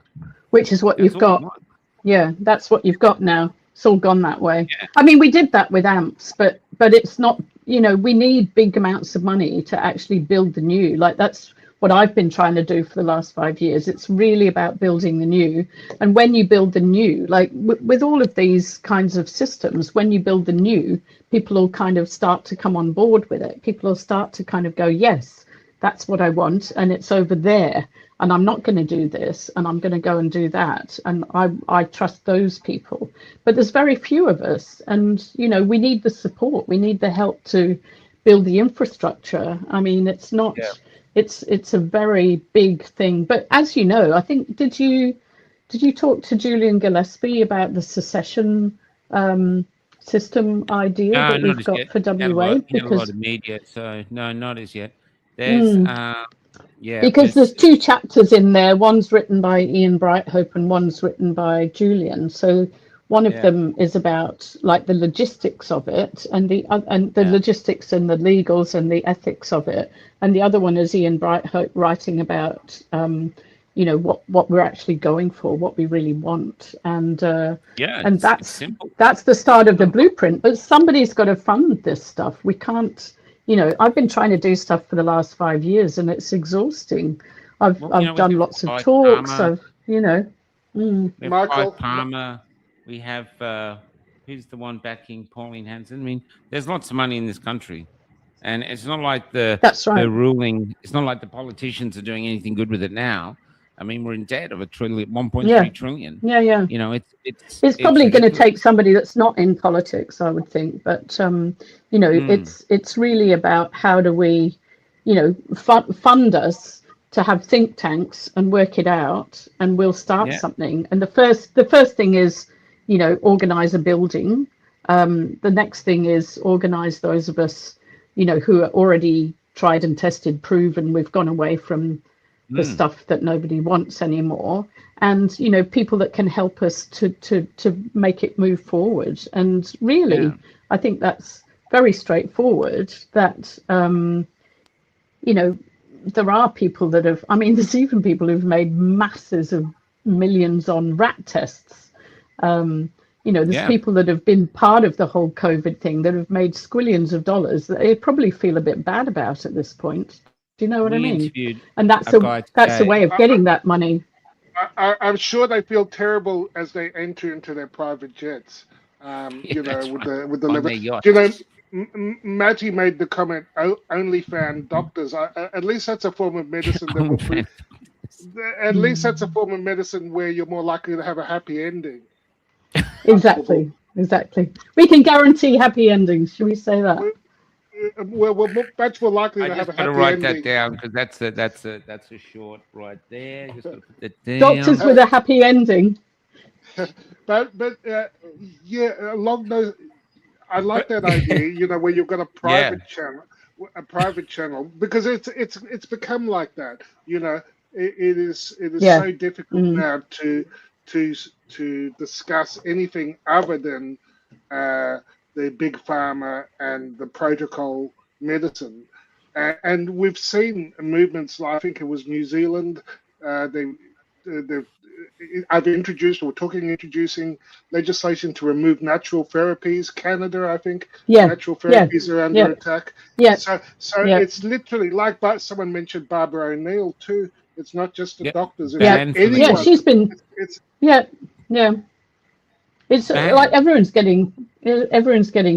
Which is what you've got. Yeah, that's what you've got now. It's all gone that way. Yeah. I mean, we did that with AMPS, but it's not, you know, we need big amounts of money to actually build the new. Like, that's what I've been trying to do for the last 5 years. It's really about building the new. And when you build the new, like with all of these kinds of systems, when you build the new, people will kind of start to come on board with it. People will start to kind of go, yes, that's what I want, and it's over there, and I'm not going to do this, and I'm going to go and do that, and I trust those people. But there's very few of us, and you know, we need the support, we need the help to build the infrastructure. I mean, it's not, it's a very big thing. But as you know, I think, did you talk to Julian Gillespie about the secession system idea that we've got for WA? Because a lot of media, so no, not as yet. There's because there's 2 chapters in there. One's written by Ian Brighthope and one's written by Julian. So one of them is about like the logistics of it, and the logistics and the legals and the ethics of it, and the other one is Ian Brighthope writing about you know, what we're actually going for, what we really want, and and that's the start of the blueprint. But somebody's got to fund this stuff. We can't. You know, I've been trying to do stuff for the last 5 years, and it's exhausting. I've done lots of talks. You know, Michael Palmer. We have who's the one backing Pauline Hanson? I mean, there's lots of money in this country, and it's not like the ruling. It's not like the politicians are doing anything good with it now. I mean, we're in debt of $1.3 trillion. Yeah. You know, it's probably going to take somebody that's not in politics, I would think. But you know, it's really about how do we, you know, fund us to have think tanks and work it out, and we'll start something. And the first thing is, you know, organize a building. The next thing is organize those of us, you know, who are already tried and tested, proven. We've gone away from the stuff that nobody wants anymore, and you know, people that can help us to make it move forward. And really, I think that's very straightforward. That you know, there are people that have, I mean, there's even people who've made masses of millions on rat tests. You know, there's people that have been part of the whole COVID thing that have made squillions of dollars that they probably feel a bit bad about at this point. Do you know what I mean? And that's a way of getting that money. I'm sure they feel terrible as they enter into their private jets. You know, with the limit. You know, Matty made the comment, only found doctors. At least that's a form of medicine that will at least that's a form of medicine where you're more likely to have a happy ending. Exactly. We can guarantee happy endings. Should we say that? Well, we're much more likely to have a happy ending. I just got to write that down, because that's a short right there. Just got to put that down. Doctors with a happy ending. but yeah, along those, I like that idea. You know, where you've got a private channel, because it's become like that. You know, it is so difficult now to discuss anything other than the big pharma and the protocol medicine, and we've seen movements like, I think it was New Zealand. I've introducing legislation to remove natural therapies. Canada, I think, natural therapies are under attack. So it's literally like, someone mentioned Barbara O'Neill too. It's not just the doctors. It's she's been. It's like everyone's getting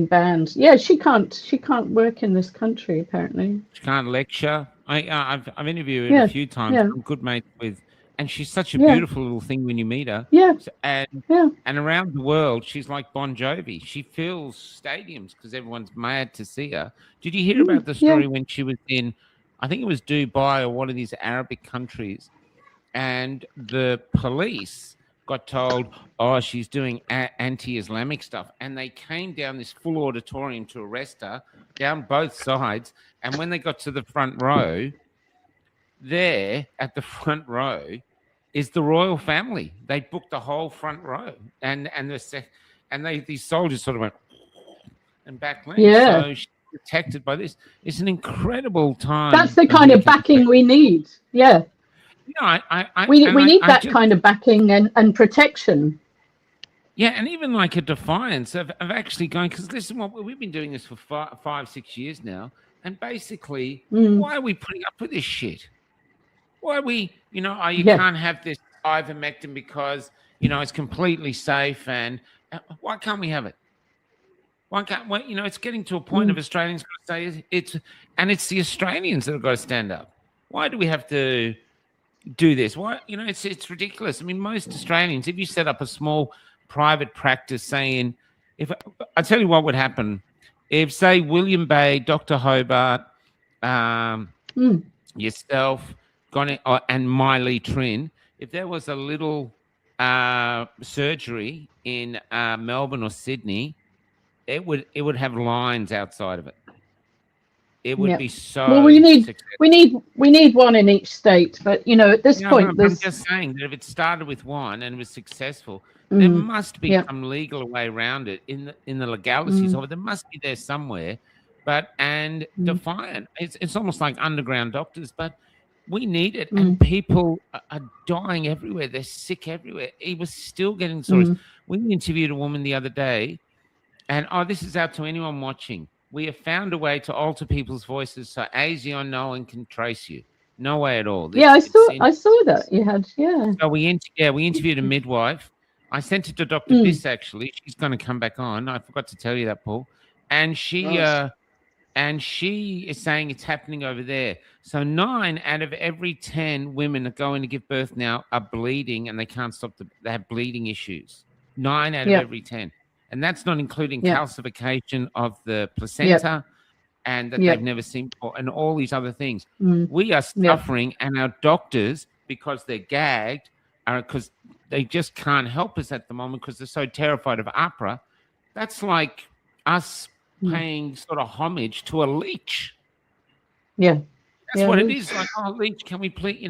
banned. Yeah, she can't work in this country apparently. She can't lecture. I've interviewed her a few times. I'm good mates with, and she's such a beautiful little thing when you meet her. And around the world, she's like Bon Jovi. She fills stadiums because everyone's mad to see her. Did you hear about the story when she was in, I think it was Dubai or one of these Arabic countries, and the police got told, oh, she's doing anti-Islamic stuff. And they came down this full auditorium to arrest her, down both sides. And when they got to the front row, there at the front row, is the royal family. They booked the whole front row, and these soldiers sort of went and backlinked. Yeah. So she's protected by this. It's an incredible time. That's the kind of backing we need. Yeah. We need that kind of backing and protection. Yeah, and even like a defiance of actually going, because listen, we've been doing this for 5-6 years now, and basically, why are we putting up with this shit? Why are we, you can't have this ivermectin because, it's completely safe, and why can't we have it? Why can't, it's getting to a point of Australians got to say it's the Australians that have got to stand up. Why do we have to do this? Why, it's ridiculous. I mean, most Australians, if you set up a small private practice saying, I tell you what would happen if, say, William Bay, Dr. Hobart, yourself, and Miley Trin, if there was a little surgery in Melbourne or Sydney, it would have lines outside of it. It would be so. Well, we need one in each state, but at this point, I'm just saying that if it started with one and was successful, there must be some legal way around it in the legalities of it. There must be there somewhere, and defiant. It's almost like underground doctors, but we need it, and people are dying everywhere. They're sick everywhere. He was still getting stories. We interviewed a woman the other day, and this is out to anyone watching. We have found a way to alter people's voices so ASION no one can trace you. No way at all. I saw that you had. So we interviewed a midwife. I sent it to Dr. Biss, actually. She's going to come back on. I forgot to tell you that, Paul. And she is saying it's happening over there. So 9 out of every 10 women that go in to give birth now are bleeding, and they can't stop. They have bleeding issues. 9 out of every 10. And that's not including calcification of the placenta and that they've never seen before, and all these other things. We are suffering, and our doctors, because they're gagged, because they just can't help us at the moment because they're so terrified of APRA. That's like us paying sort of homage to a leech. Yeah. That's what it is. Like, leech, can we please,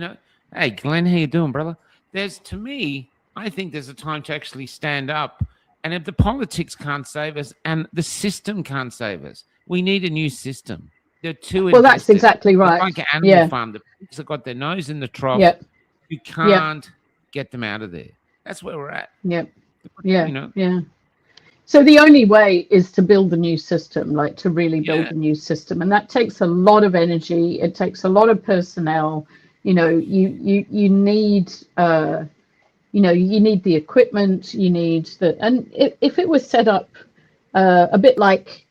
hey, Glenn, how you doing, brother? To me, I think there's a time to actually stand up. And if the politics can't save us and the system can't save us, we need a new system. They're too invested. Well, that's exactly right. It's like an animal farm. The pigs have got their nose in the trough. You can't get them out of there. That's where we're at. So the only way is to build a new system, like to really build a new system. And that takes a lot of energy. It takes a lot of personnel. You need... you need the equipment, you need and if it was set up a bit like,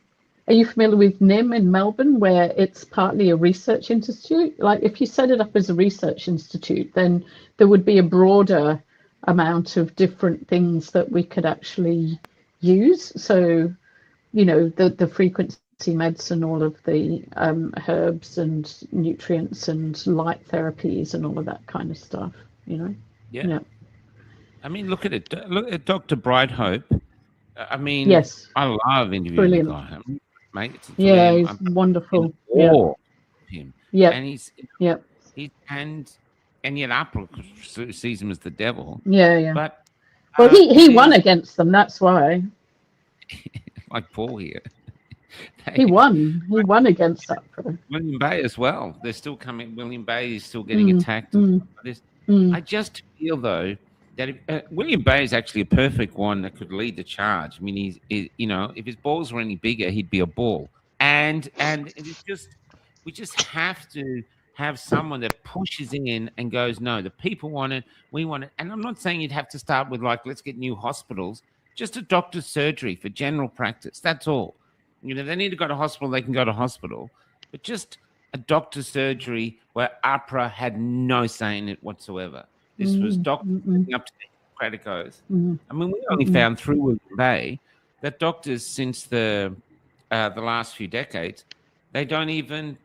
are you familiar with NIM in Melbourne, where it's partly a research institute? Like, if you set it up as a research institute, then there would be a broader amount of different things that we could actually use. So, the frequency medicine, all of the herbs and nutrients and light therapies and all of that kind of stuff, I mean, look at it. Look at Dr. Brighthope. I mean, I love interviewing the guy. Mate, he's wonderful. Him. And he's and yet APRA sees him as the devil. But he won against them. That's why. Like Paul here. He won against APRA. William Bay as well. They're still coming. William Bay is still getting attacked. I just feel though that William Bay is actually a perfect one that could lead the charge. I mean, if his balls were any bigger, he'd be a ball. And it's just, we just have to have someone that pushes in and goes, no, the people want it, we want it. And I'm not saying you'd have to start with let's get new hospitals, just a doctor's surgery for general practice. That's all. If they need to go to hospital, they can go to hospital. But just a doctor's surgery where APRA had no say in it whatsoever. This was doctors up to the Hippocratic Oath. I mean, we only found through William Bay that doctors since the last few decades, they don't even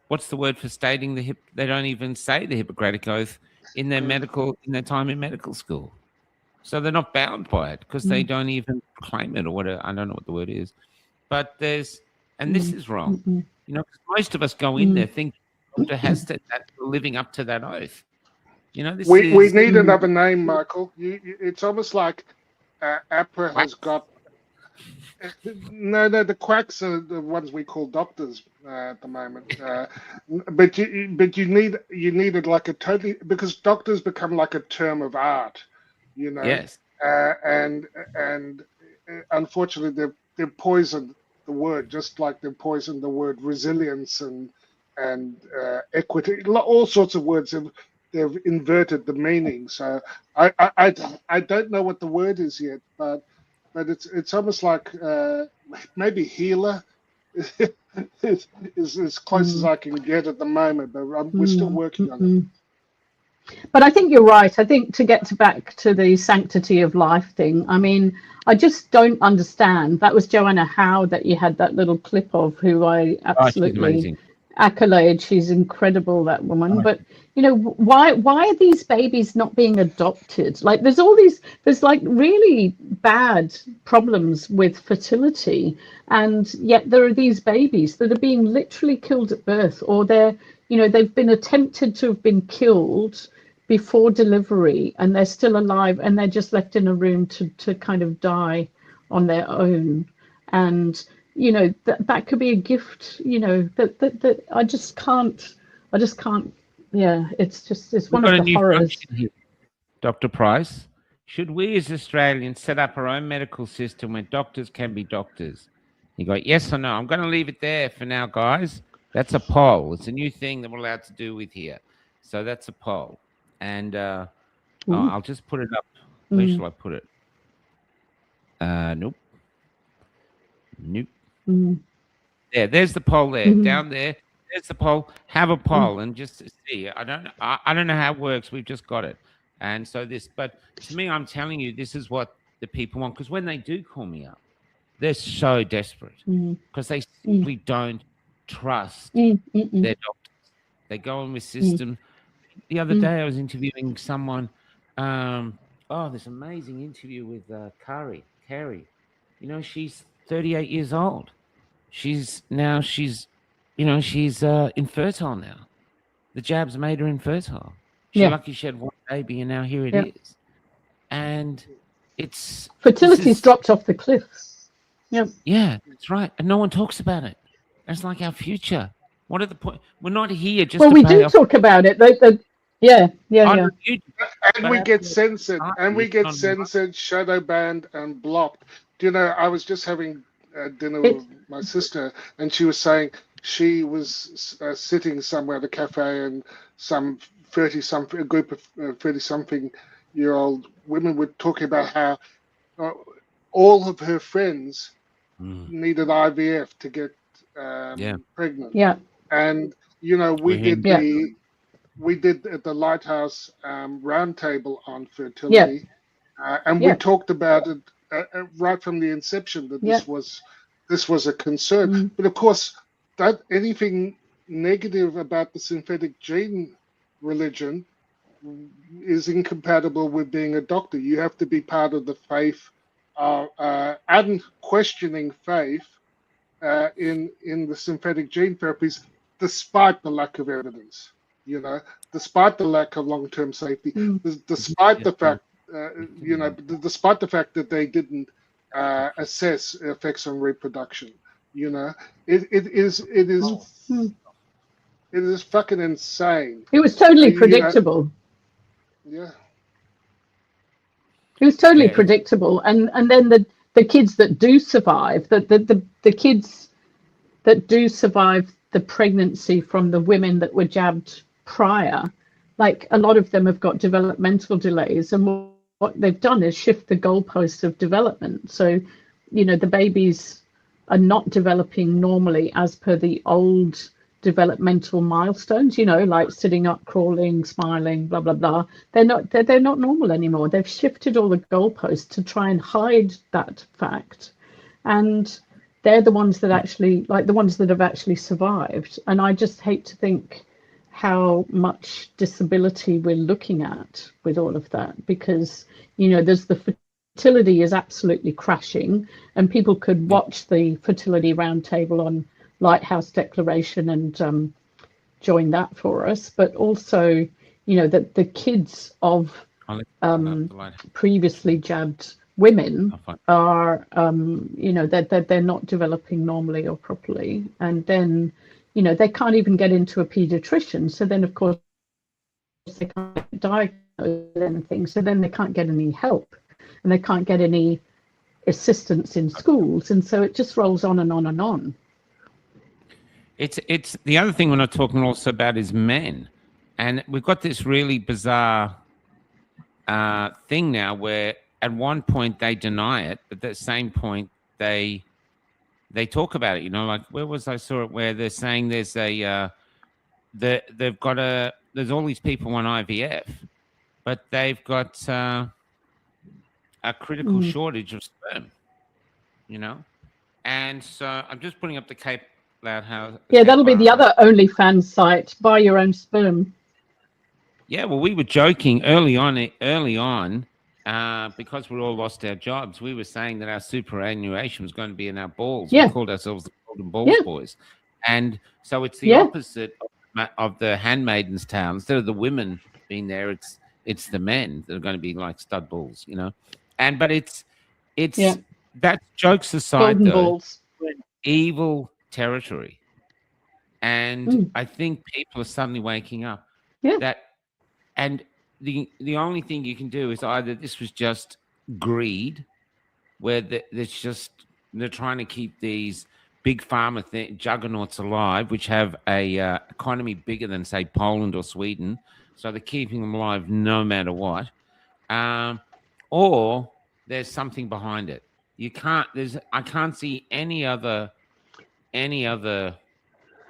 what's the word for stating they don't even say the Hippocratic Oath in their time in medical school. So they're not bound by it because they don't even claim it or whatever. I don't know what the word is. But this is wrong. Because most of us go in there thinking the doctor has that living up to that oath. You know, we need another name, Michael. It's almost like APRA has got. No, the quacks are the ones we call doctors at the moment. But you need it like a totally, because doctors become like a term of art, you know. Yes. And unfortunately they've poisoned the word, just like they've poisoned the word resilience and equity. All sorts of words they've inverted the meaning. So I don't know what the word is yet, but it's almost like maybe healer is as close as I can get at the moment, but we're still working on it. But I think you're right. I think to get back to the sanctity of life thing, I mean, I just don't understand. That was Joanna Howe that you had that little clip of, who I absolutely accolade. She's incredible, that woman. But you know, why are these babies not being adopted? Like, there's like really bad problems with fertility, and yet there are these babies that are being literally killed at birth, or they've been attempted to have been killed before delivery, and they're still alive, and they're just left in a room to kind of die on their own. And you know, that could be a gift, you know, that I just can't. Yeah, it's one of the horrors. Dr. Price, should we as Australians set up our own medical system where doctors can be doctors? You go, yes or no? I'm going to leave it there for now, guys. That's a poll. It's a new thing that we're allowed to do with here. So that's a poll. And I'll just put it up. Where shall I put it? Nope. Yeah, there's the poll there. Down there. There's the poll. Have a poll and just see. I don't know how it works. We've just got it. And so but to me, I'm telling you, this is what the people want. Because when they do call me up, they're so desperate because they simply don't trust their doctors. They go in with system. The other day I was interviewing someone. This amazing interview with Carrie. You know, she's 38 years old. She's infertile now. The jabs made her infertile. She's lucky she had one baby, and now here it is. And fertility's dropped off the cliffs. Yeah, that's right. And no one talks about it. That's like our future. What are the point? We're not here just. Well, we do talk about it. Yeah. And we get censored. Shadow banned, and blocked. Do you know? I was just having dinner with my sister, and she was saying she was sitting somewhere at a cafe, and some a group of 30-something-year-old women were talking about how all of her friends needed IVF to get pregnant. Yeah. And you know, we did at the Lighthouse roundtable on fertility, and we talked about it right from the inception that this was a concern. But of course, that anything negative about the synthetic gene religion is incompatible with being a doctor. You have to be part of the faith, and questioning faith in the synthetic gene therapies, despite the lack of evidence. You know, despite the lack of long-term safety, despite the fact, despite the fact that they didn't assess effects on reproduction. You know, it is fucking insane. It was totally predictable. It was totally predictable. And then the kids that do survive, the kids that do survive the pregnancy from the women that were jabbed prior, like a lot of them have got developmental delays, and what they've done is shift the goalposts of development. So, you know, the babies are not developing normally as per the old developmental milestones, you know, like sitting up, crawling, smiling, blah blah blah. They're not normal anymore. They've shifted all the goalposts to try and hide that fact, and they're the ones that actually, like the ones that have actually survived. And I just hate to think how much disability we're looking at with all of that, because, you know, there's the fertility is absolutely crashing, and people could watch the fertility roundtable on Lighthouse Declaration and join that for us. But also, you know, that the kids of previously jabbed women are, you know, that they're not developing normally or properly, and then, you know, they can't even get into a pediatrician. So then, of course, they can't get diagnosed with anything. So then they can't get any help, and they can't get any assistance in schools, and so it just rolls on and on and on. It's the other thing we're not talking also about is men, and we've got this really bizarre thing now where at one point they deny it, but at the same point they talk about it. You know, like where was I saw it where they're saying there's a they've got there's all these people on IVF, but they've got a critical shortage of sperm. You know, and so I'm just putting up the Cape Loud House. Yeah, that'll be the other OnlyFans site. Buy your own sperm. Yeah, well, we were joking early on, because we all lost our jobs. We were saying that our superannuation was going to be in our balls. Yeah. We called ourselves the Golden Balls Boys. And so it's the opposite of the Handmaid's Tale. Instead of the women being there, it's the men that are going to be like stud balls, you know. But it's that, jokes aside, Golden though, balls. Evil territory. And I think people are suddenly waking up. Yeah. And the only thing you can do is either this was just greed, where they're trying to keep these big pharma juggernauts alive, which have a economy bigger than, say, Poland or Sweden, so they're keeping them alive no matter what, or there's something behind it. I can't see any other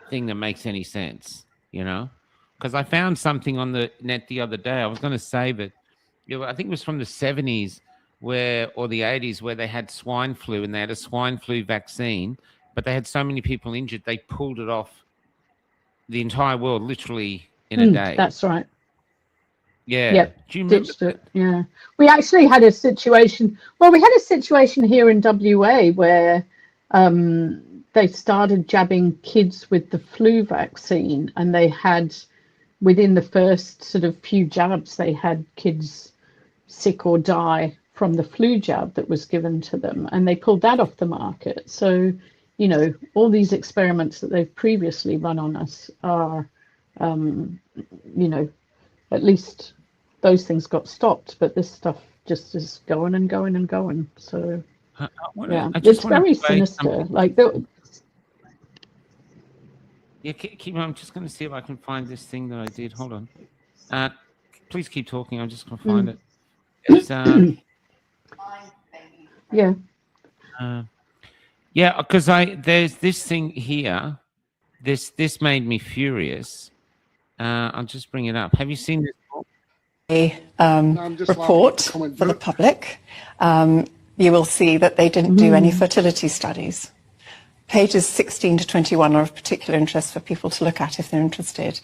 thing that makes any sense, you know. Because I found something on the net the other day. I was going to save it. I think it was from the 70s or the 80s, where they had swine flu, and they had a swine flu vaccine, but they had so many people injured, they pulled it off the entire world literally in a day. That's right. Yeah. Yep. Do you remember it? Yeah. We actually had a situation. Well, we had a situation here in WA where they started jabbing kids with the flu vaccine, and they had, within the first sort of few jabs, they had kids sick or die from the flu jab that was given to them, and they pulled that off the market. So, you know, all these experiments that they've previously run on us are, you know, at least those things got stopped, but this stuff just is going and going and going. So, it's very sinister. Like yeah, keep on. I'm just going to see if I can find this thing that I did. Hold on. Please keep talking. I'm just going to find it. It's, because there's this thing here. This made me furious. I'll just bring it up. Have you seen this? Report for the public. You will see that they didn't do any fertility studies. Pages 16 to 21 are of particular interest for people to look at if they're interested.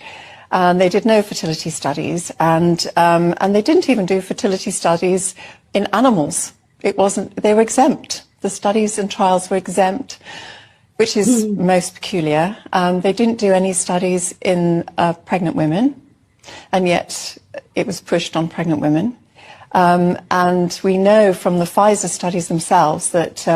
They did no fertility studies, and they didn't even do fertility studies in animals. They were exempt. The studies and trials were exempt, which is most peculiar. They didn't do any studies in pregnant women, and yet it was pushed on pregnant women. And we know from the Pfizer studies themselves that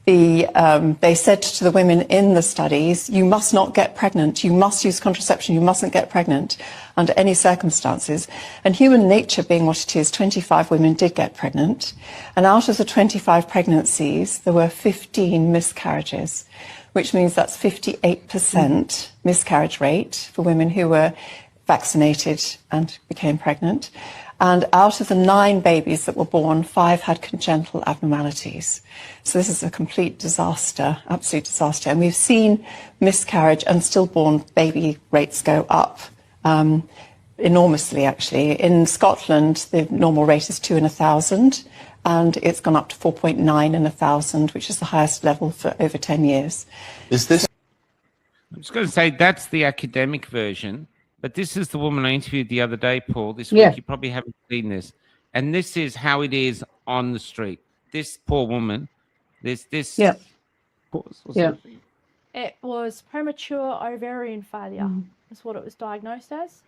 they said to the women in the studies, you must not get pregnant, you must use contraception, you mustn't get pregnant under any circumstances. And human nature being what it is, 25 women did get pregnant. And out of the 25 pregnancies, there were 15 miscarriages, which means that's 58% miscarriage rate for women who were vaccinated and became pregnant. And out of the 9 babies that were born, 5 had congenital abnormalities. So this is a complete disaster, absolute disaster. And we've seen miscarriage and stillborn baby rates go up enormously, actually. In Scotland, the normal rate is 2 in 1,000, and it's gone up to 4.9 in 1,000, which is the highest level for over 10 years. I'm just going to say that's the academic version. But this is the woman I interviewed the other day, Paul. This week, you probably haven't seen this. And this is how it is on the street. This poor woman, It was premature ovarian failure. That's what it was diagnosed as.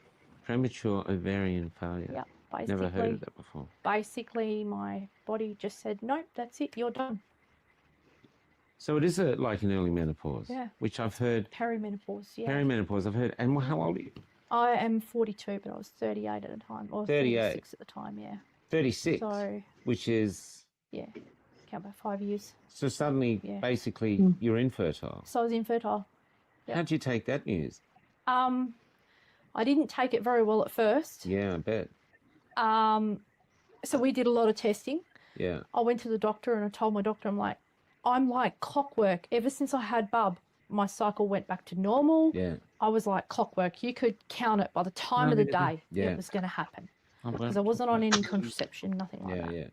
Premature ovarian failure. Yeah, Never heard of that before. Basically, my body just said, nope, that's it, you're done. So it is like an early menopause. Yeah. Which I've heard. Perimenopause, yeah. Perimenopause, I've heard. And how old are you? I am 42, but I was 38 at the time, or 36 at the time, yeah. 36? So, which is? Yeah, count by 5 years. So suddenly, basically, you're infertile. So I was infertile. Yep. How'd you take that news? I didn't take it very well at first. Yeah, I bet. So we did a lot of testing. Yeah. I went to the doctor and I told my doctor, I'm like clockwork. Ever since I had bub, my cycle went back to normal. Yeah. I was like clockwork. You could count it by the time of the day. It was going to happen. Because I wasn't on any contraception, nothing like that. Yeah.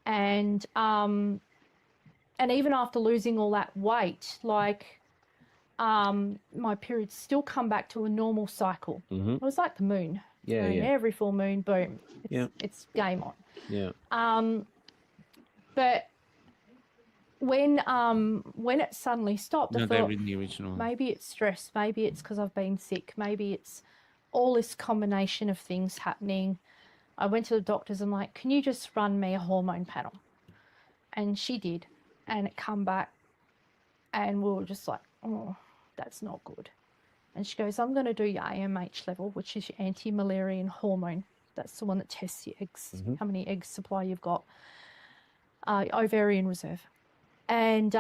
And even after losing all that weight, my periods still come back to a normal cycle. It was like the moon. Yeah, Every full moon, boom. It's game on. Yeah. But when it suddenly stopped, I thought in the original. Maybe it's stress. Maybe it's because I've been sick. Maybe it's all this combination of things happening. I went to the doctors. I'm like, can you just run me a hormone panel? And she did, and it come back, and we were just like, oh, that's not good. And she goes, I'm going to do your AMH level, which is your anti-Müllerian hormone. That's the one that tests your eggs, how many egg supply you've got, ovarian reserve. And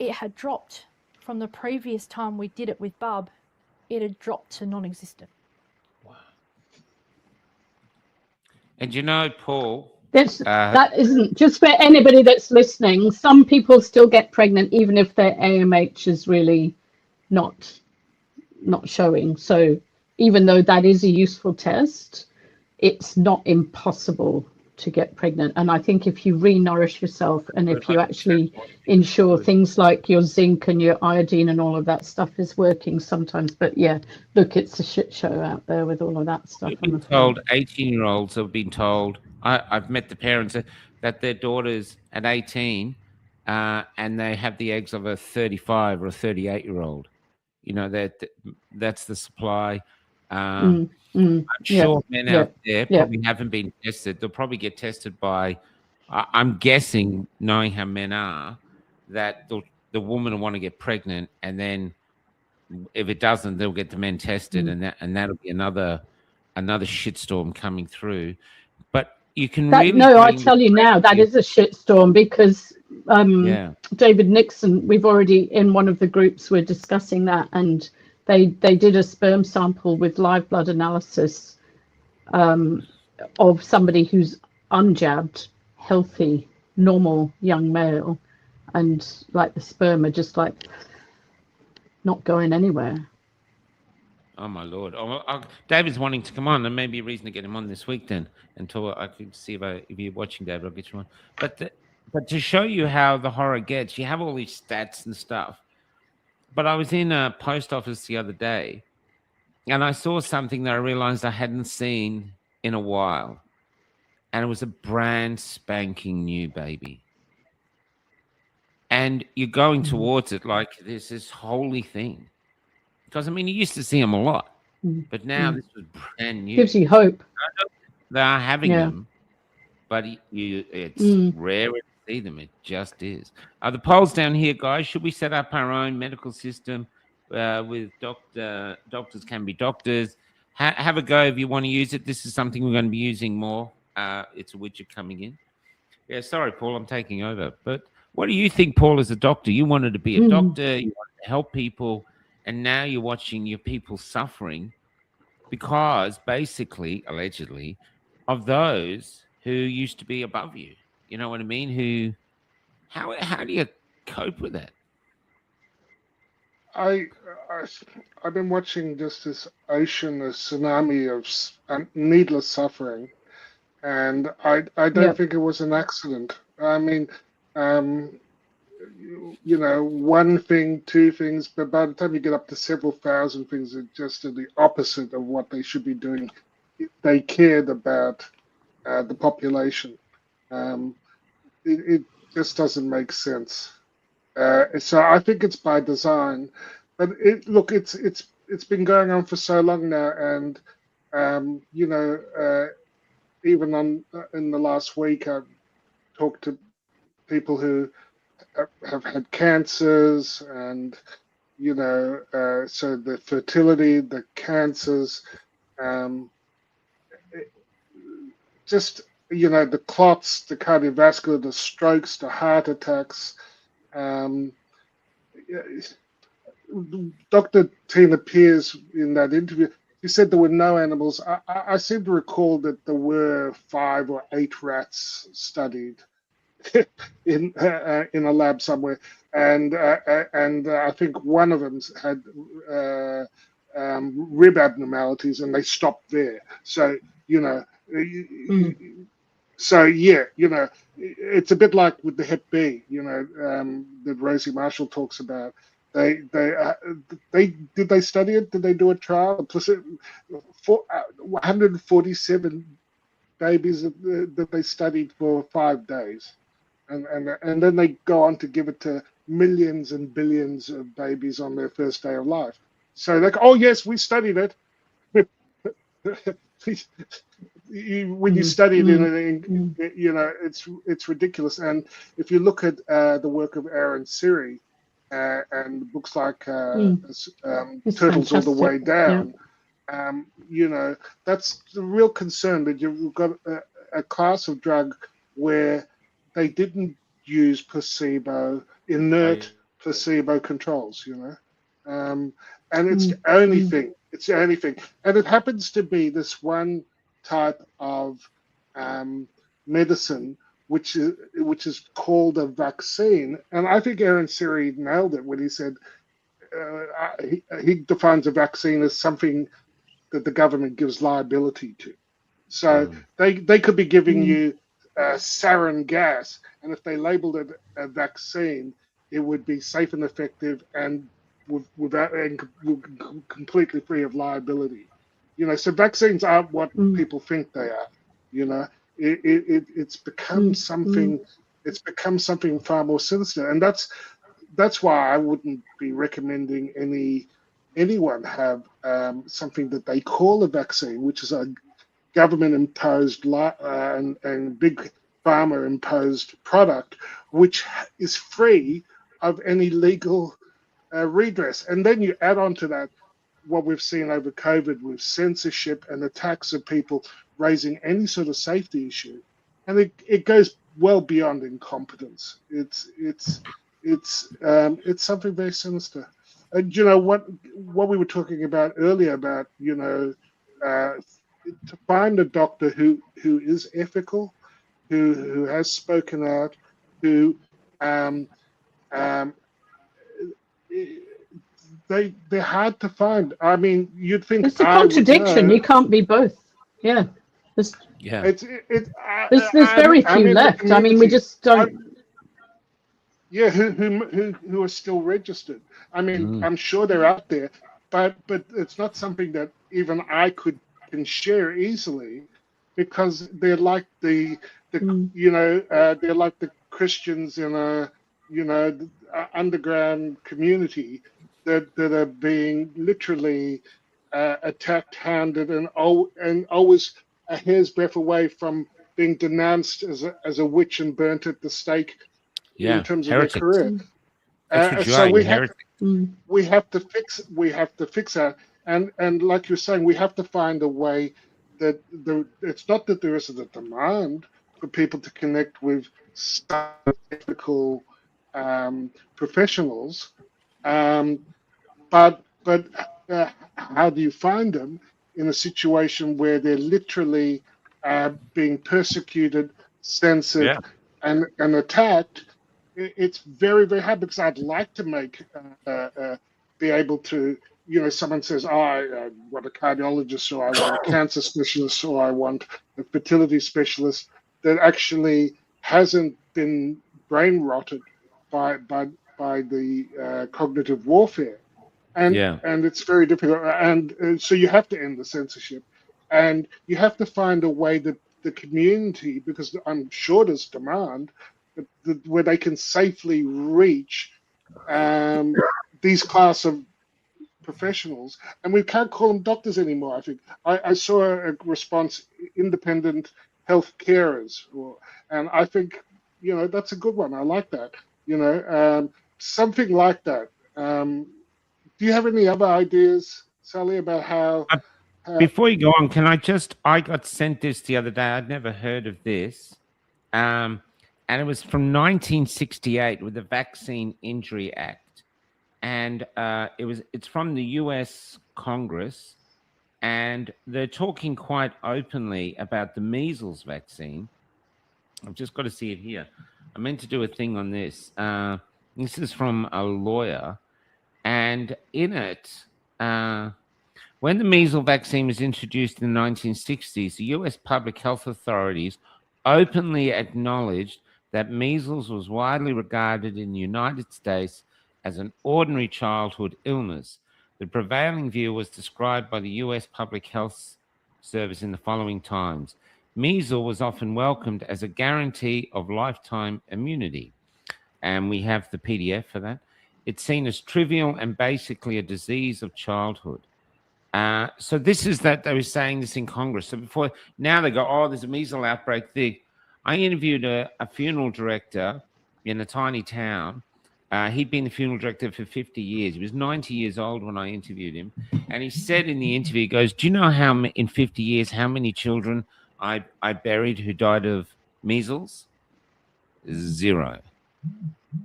it had dropped from the previous time we did it with bub. It had dropped to non-existent. Wow. And you know, Paul, that isn't just for anybody that's listening. Some people still get pregnant even if their AMH is really not showing. So even though that is a useful test, it's not impossible to get pregnant. And I think if you re-nourish yourself and if you actually ensure things like your zinc and your iodine and all of that stuff is working sometimes. But yeah, look, it's a shit show out there with all of that stuff. We've been told 18-year-olds have been told, I've met the parents that their daughters at 18 and they have the eggs of a 35 or a 38-year-old. You know, that's the supply. I'm sure men out there probably haven't been tested. They'll probably get tested by, I'm guessing, knowing how men are, that the woman will want to get pregnant, and then if it doesn't, they'll get the men tested, and that'll be another shitstorm coming through. But you can I tell you now, that is a shitstorm because David Nixon, we've already in one of the groups we're discussing that, and they did a sperm sample with live blood analysis of somebody who's unjabbed, healthy, normal young male, and like the sperm are just like not going anywhere. Oh my Lord! David's wanting to come on. There may be a reason to get him on this week then. Until I can see if you're watching, David, I'll get you on. But to show you how the horror gets, you have all these stats and stuff. But I was in a post office the other day, and I saw something that I realized I hadn't seen in a while, and it was a brand spanking new baby. And you're going towards it like there's this holy thing. Because, I mean, you used to see them a lot, but now this was brand new. Gives you hope. They are having them, but it's rare to see them. It just is. The polls down here, guys. Should we set up our own medical system with doctors can be doctors? Have a go if you want to use it. This is something we're going to be using more. It's a widget coming in. Yeah, sorry, Paul, I'm taking over. But what do you think, Paul, as a doctor? You wanted to be a doctor. You wanted to help people. And now you're watching your people suffering because basically, allegedly, of those who used to be above you. You know what I mean? How do you cope with that? I've been watching just this ocean, a tsunami of needless suffering, and I don't think it was an accident. I mean, you know, one thing, two things, but by the time you get up to several thousand things, it's just the opposite of what they should be doing. They cared about the population. It just doesn't make sense. So I think it's by design. But it's it's been going on for so long now, and you know, even in the last week, I've talked to people who have had cancers, and you know, so the fertility, the cancers, just you know, the clots, the cardiovascular, the strokes, the heart attacks. Dr. Tina Pierce, in that interview, she said there were no animals. I seem to recall that there were 5 or 8 rats studied in a lab somewhere, and I think one of them had rib abnormalities, and they stopped there. So you know, so yeah, you know, it's a bit like with the Hep B, you know, that Rosie Marshall talks about. They did they study it? Did they do a trial? 147 babies that they studied for 5 days, and then they go on to give it to millions and billions of babies on their first day of life. So like, oh yes, we studied it. When you study it you know, it's ridiculous. And if you look at the work of Aaron Siri and books like Turtles All the Way Down, you know, that's the real concern, that you've got a class of drug where they didn't use placebo, inert placebo controls, you know, and it's the only thing. It's the only thing, and it happens to be this one type of medicine which is called a vaccine. And I think Aaron Siri nailed it when he said he defines a vaccine as something that the government gives liability to. So they could be giving you sarin gas, and if they labeled it a vaccine, it would be safe and effective and completely free of liability. You know, so vaccines aren't what people think they are. You know, it's become something. It's become something far more sinister, and that's why I wouldn't be recommending anyone have something that they call a vaccine, which is a government-imposed and big pharma-imposed product, which is free of any legal redress. And then you add on to that what we've seen over COVID with censorship and attacks of people raising any sort of safety issue, and it goes well beyond incompetence. It's something very sinister. And you know what we were talking about earlier about, you know, to find a doctor who is ethical, who has spoken out, who they're hard to find. I mean, you'd think it's a contradiction. You can't be both. Yeah. There's very few left. I mean, we just don't. Yeah, who are still registered. I mean, I'm sure they're out there, but it's not something that even I can share easily, because they're like the you know, they're like the Christians in a, you know, underground community that are being literally attacked, hounded, and always a hair's breadth away from being denounced as a witch and burnt at the stake. Yeah, in terms heretics. of their career. So we have to fix that, and like you're saying, we have to find a way that it's not that there isn't a demand for people to connect with technical professionals, but how do you find them in a situation where they're literally being persecuted, censored, and attacked? It's very, very hard, because I'd like to be able to, you know, someone says, oh, I want a cardiologist, or I want a cancer specialist, or I want a fertility specialist that actually hasn't been brain rotted by the cognitive warfare. And it's very difficult. And so you have to end the censorship, and you have to find a way that the community, because I'm sure there's demand, where they can safely reach these class of professionals, and we can't call them doctors anymore. I think I saw a response, independent health carers, and I think, you know, that's a good one. I like that. You know, something like that. Do you have any other ideas, Sally, about how? Before you go on, I got sent this the other day. I'd never heard of this. And it was from 1968 with the Vaccine Injury Act. And it's from the US Congress. And they're talking quite openly about the measles vaccine. I've just got to see it here. I meant to do a thing on this. This is from a lawyer. And in it, when the measles vaccine was introduced in the 1960s, the US public health authorities openly acknowledged that measles was widely regarded in the United States as an ordinary childhood illness. The prevailing view was described by the US Public Health Service in the following times. Measles was often welcomed as a guarantee of lifetime immunity. And we have the PDF for that. It's seen as trivial and basically a disease of childhood. So this is that they were saying this in Congress. So now they go, oh, there's a measles outbreak there. I interviewed a funeral director in a tiny town. He'd been the funeral director for 50 years. He was 90 years old when I interviewed him. And he said in the interview, he goes, do you know how in 50 years, how many children I buried who died of measles? 0.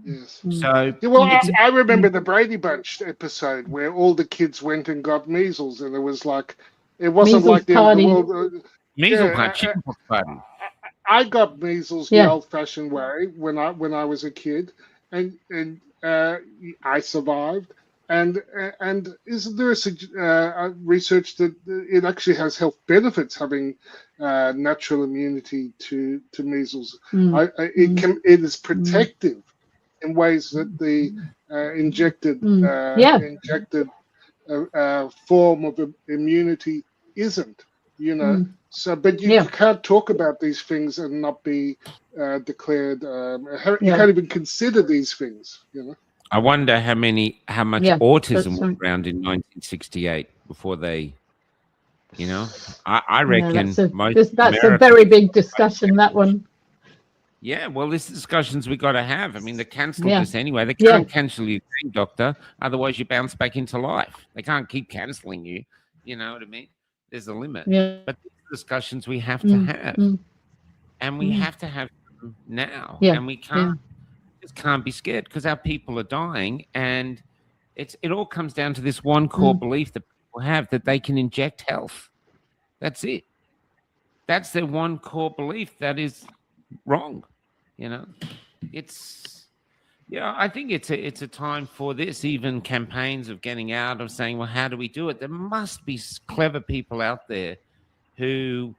Yes. So well, I remember the Brady Bunch episode where all the kids went and got measles, and it was like, it wasn't measles like the end of the world. Measles party. I got measles the old-fashioned way when I was a kid, and I survived. And isn't there a research that it actually has health benefits having natural immunity to measles? It is protective in ways that the injected form of immunity isn't. You know, so but you can't talk about these things and not be declared. You can't even consider these things. You know. I wonder how much autism was around in 1968 before they, you know. I reckon that's a very big discussion, that one. Yeah, well, this discussions we got to have. I mean, they cancelled this anyway. They can't cancel you, doctor. Otherwise, you bounce back into life. They can't keep cancelling you. You know what I mean? There's a limit. Yeah. But these discussions we have to have, and we have to have them now. Yeah. And we can't just can't be scared because our people are dying, and it all comes down to this one core belief that people have that they can inject health. That's it. That's their one core belief that is wrong. You know, I think it's a time for this, even campaigns of getting out of saying, well, how do we do it? There must be clever people out there who,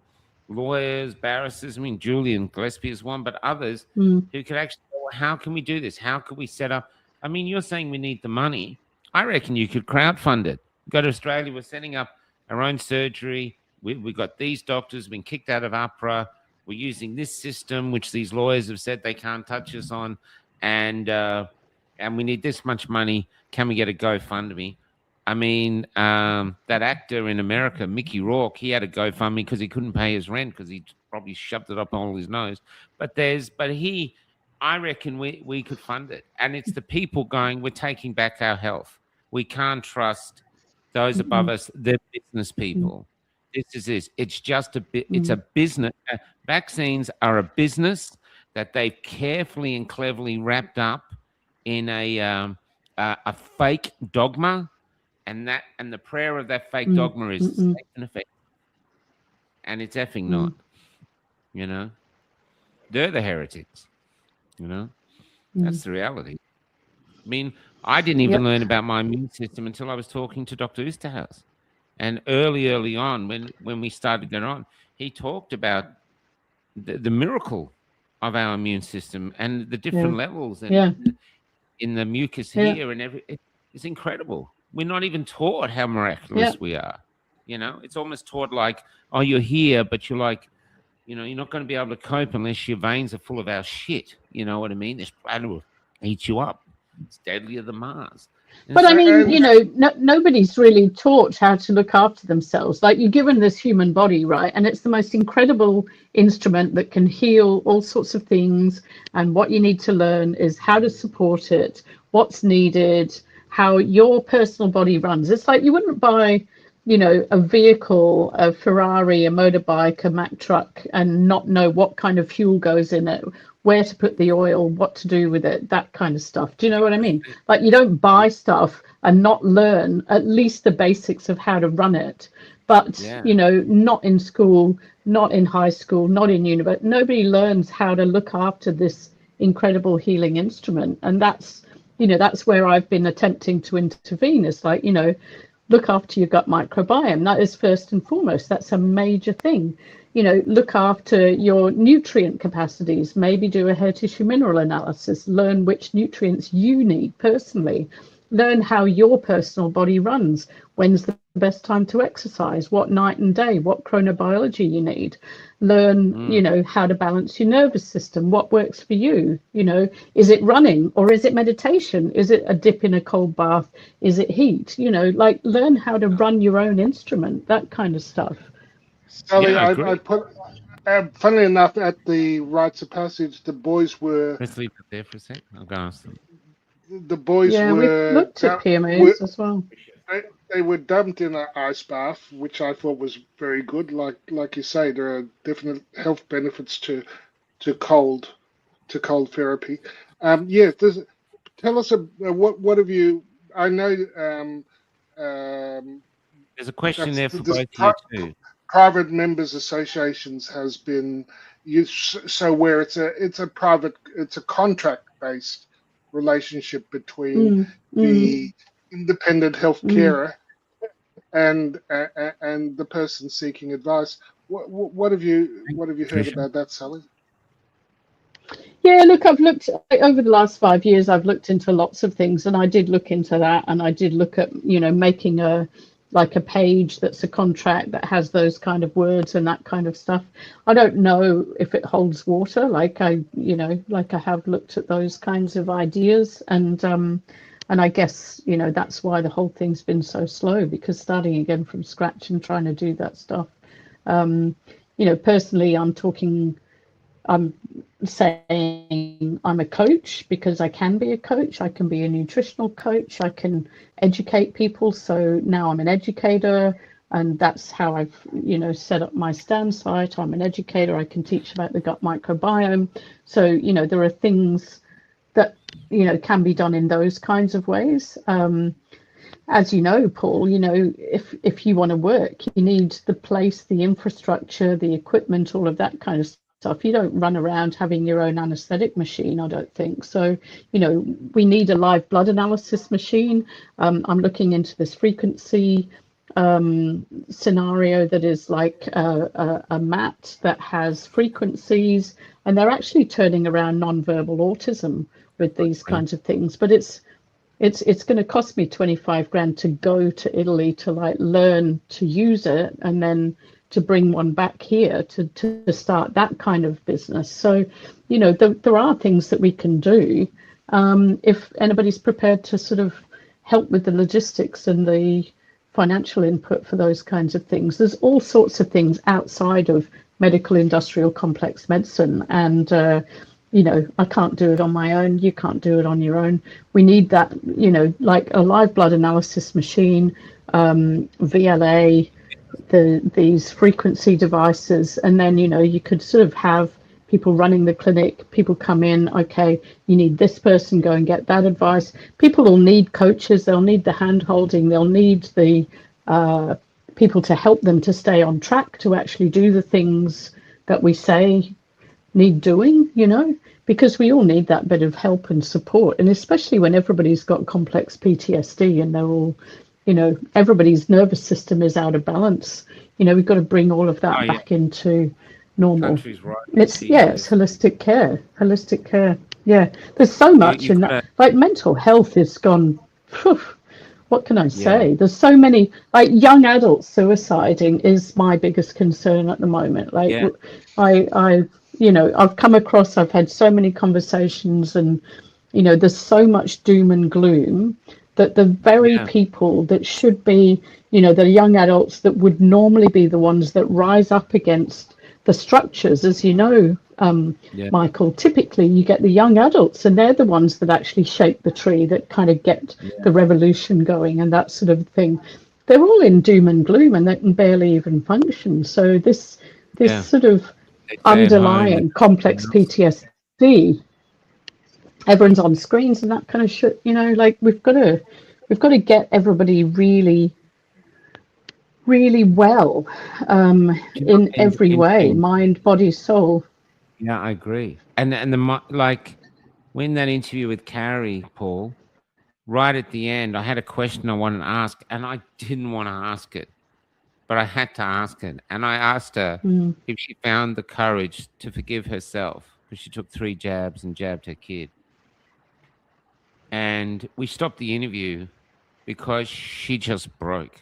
lawyers, barristers, I mean, Julian Gillespie is one, but others who could actually, well, how can we do this? How can we set up? I mean, you're saying we need the money. I reckon you could crowdfund it. Go to Australia, we're setting up our own surgery. We've got these doctors been kicked out of APRA. We're using this system, which these lawyers have said they can't touch us on, and we need this much money. Can we get a GoFundMe? I mean, that actor in America, Mickey Rourke, he had a GoFundMe because he couldn't pay his rent because he probably shoved it up all his nose. I reckon we could fund it, and it's the people going, we're taking back our health. We can't trust those above us. They're business people. This. It's just it's a business. Vaccines are a business that they've carefully and cleverly wrapped up in a fake dogma, and the prayer of that fake dogma is safe and effective, and it's effing not. You know, they're the heretics. You know, that's the reality. I mean, I didn't even learn about my immune system until I was talking to Dr. Oosterhuis. And early on, when we started going on, he talked about the miracle of our immune system and the different levels and in the mucus here and it's incredible. We're not even taught how miraculous we are. You know, it's almost taught like, oh, you're here, but you're like, you know, you're not going to be able to cope unless your veins are full of our shit. You know what I mean? This planet will eat you up. It's deadlier than Mars. But I mean, you know, nobody's really taught how to look after themselves. Like, you're given this human body, right? And it's the most incredible instrument that can heal all sorts of things. And what you need to learn is how to support it, what's needed, how your personal body runs. It's like you wouldn't buy, you know, a vehicle, a Ferrari, a motorbike, a Mack truck, and not know what kind of fuel goes in it, where to put the oil, what to do with it, that kind of stuff. Do you know what I mean? Like, you don't buy stuff and not learn at least the basics of how to run it. But, you know, not in school, not in high school, not in university. Nobody learns how to look after this incredible healing instrument. And that's, you know, that's where I've been attempting to intervene. It's like, you know, look after your gut microbiome. That is first and foremost. That's a major thing. You know, look after your nutrient capacities, maybe do a hair tissue mineral analysis, learn which nutrients you need personally, learn how your personal body runs, when's the best time to exercise, what night and day, what chronobiology you need, learn, you know, how to balance your nervous system, what works for you, you know, is it running or is it meditation? Is it a dip in a cold bath? Is it heat? You know, like, learn how to run your own instrument, that kind of stuff. Sally, I put, funnily enough, at the rites of passage, the boys were. Let's leave it there for a sec. I'm going to ask them. The boys were. We looked at PMAs as well. They were dumped in an ice bath, which I thought was very good. Like you say, there are definite health benefits to cold therapy. Tell us what have you? I know. There's a question there for both you too. Private members associations has been used, so where it's a contract based relationship between the independent health carer and the person seeking advice. What have you heard about that, Sally? Yeah, look, I've looked over the last 5 years. I've looked into lots of things, and I did look into that, and I did look at, you know, making a page that's a contract that has those kind of words and that kind of stuff. I don't know if it holds water. Like, I have looked at those kinds of ideas, and I guess, you know, that's why the whole thing's been so slow, because starting again from scratch and trying to do that stuff. You know, personally, I'm saying I'm a coach because I can be a coach. I can be a nutritional coach. I can educate people. So now I'm an educator, and that's how I've, you know, set up my stand site. I'm an educator. I can teach about the gut microbiome. So, you know, there are things that, you know, can be done in those kinds of ways. As you know, Paul, you know, if you want to work, you need the place, the infrastructure, the equipment, all of that kind of stuff. You don't run around having your own anesthetic machine, I don't think. So, you know, we need a live blood analysis machine. I'm looking into this frequency scenario that is like a mat that has frequencies, and they're actually turning around non-verbal autism with these kinds of things. But it's going to cost me 25 grand to go to Italy to like learn to use it, and then to bring one back here to start that kind of business. So, you know, there are things that we can do if anybody's prepared to sort of help with the logistics and the financial input for those kinds of things. There's all sorts of things outside of medical industrial complex medicine, and you know, I can't do it on my own. You can't do it on your own. We need that, you know, like a live blood analysis machine, VLA, these frequency devices, and then, you know, you could sort of have people running the clinic. People come in, okay, you need this person, go and get that advice. People will need coaches, they'll need the hand holding, they'll need the people to help them to stay on track, to actually do the things that we say need doing, you know, because we all need that bit of help and support. And especially when everybody's got complex PTSD and they're all, you know, everybody's nervous system is out of balance. You know, we've got to bring all of that back into normal. Right. It's holistic care. Yeah, there's so much in that. Like, mental health is gone. Whew, what can I say? There's so many, like, young adults suiciding is my biggest concern at the moment. Like, I you know, I've had so many conversations, and, you know, there's so much doom and gloom that the very people that should be, you know, the young adults that would normally be the ones that rise up against the structures, as you know, Michael, typically you get the young adults, and they're the ones that actually shape the tree, that kind of get the revolution going and that sort of thing. They're all in doom and gloom, and they can barely even function. So this sort of underlying complex PTSD, everyone's on screens and that kind of shit, you know, like we've got to get everybody really well, in every way, mind, body, soul. Yeah, I agree. And the like when that interview with Carrie, Paul, right at the end, I had a question I wanted to ask, and I didn't want to ask it, but I had to ask it. And I asked her if she found the courage to forgive herself, because she took 3 jabs and jabbed her kid. And we stopped the interview because she just broke.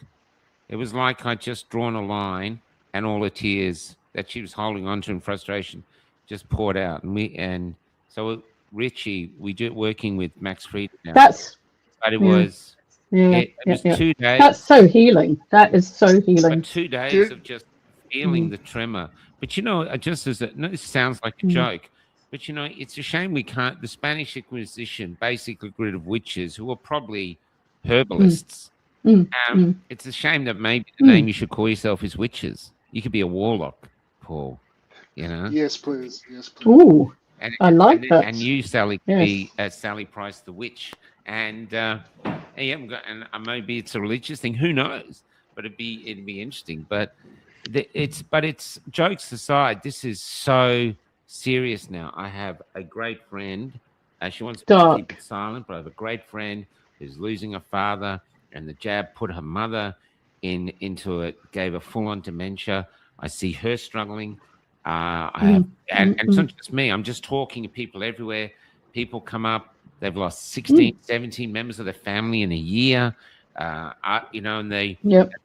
It was like I'd just drawn a line, and all the tears that she was holding onto in frustration just poured out. And so Richie, we do working with Max Fried now. But it was it was 2 days. That's so healing. That is so healing. 2 days of just feeling the tremor. But you know, just as this sounds like a joke, but you know, it's a shame we can't. The Spanish Inquisition basically got rid of witches who were probably herbalists. It's a shame that maybe the name you should call yourself is witches. You could be a warlock, Paul. You know. Yes, please. Yes, please. Ooh, I like that. And you, Sally, could be Sally Price the witch. And and maybe it's a religious thing. Who knows? But it'd be interesting. But it's jokes aside. This is so serious now. I have a great friend. She wants to keep it silent, but I have a great friend who's losing a father, and the jab put her mother into it, gave her full-on dementia. I see her struggling. I have, and it's not just me. I'm just talking to people everywhere. People come up. They've lost 16, 17 members of their family in a year. You know, and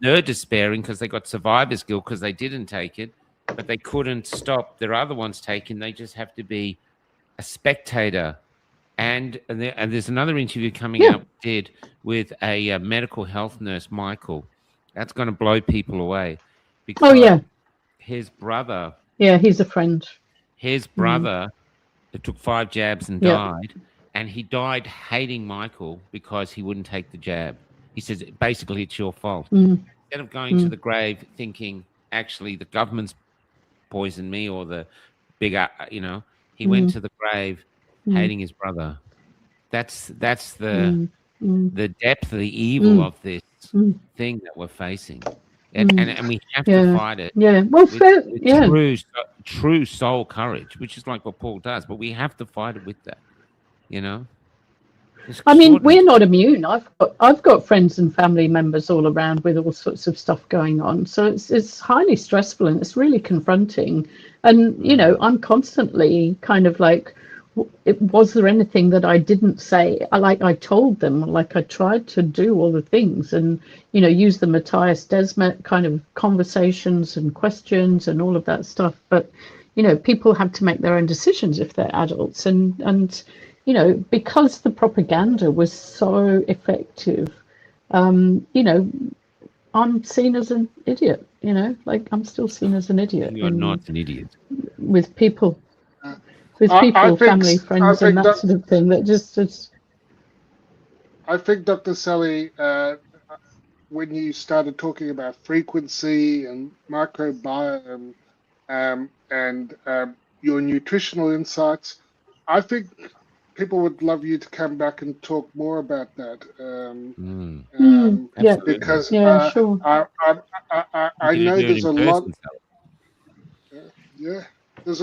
they're despairing because they got survivor's guilt because they didn't take it, but they couldn't stop their other ones taking. They just have to be a spectator. And there's another interview coming out with a medical health nurse, Michael. That's going to blow people away. Because his brother. Yeah, he's a friend. His brother took 5 jabs and died. And he died hating Michael because he wouldn't take the jab. He says, basically, it's your fault. Instead of going to the grave thinking, actually, the government's poisoned me, or the big, you know, he went to the grave hating his brother. That's the depth of the evil of this thing that we're facing. And we have to fight it. With true soul courage, which is like what Paul does. But we have to fight it with that. You know, I mean, we're not immune. I've got friends and family members all around with all sorts of stuff going on. So it's highly stressful, and it's really confronting. And you know, I'm constantly kind of like, was there anything that I didn't say? I told them, like I tried to do all the things, and you know, use the Matthias Desmet kind of conversations and questions and all of that stuff. But you know, people have to make their own decisions if they're adults, and you know, because the propaganda was so effective, you know, I'm seen as an idiot, you know, like I'm still seen as an idiot. You're not an idiot. With people, family, friends, and that sort of thing. That just. I think, Dr. Sally, when you started talking about frequency and microbiome and your nutritional insights, I think people would love you to come back and talk more about that. Because sure. I know there's a lot.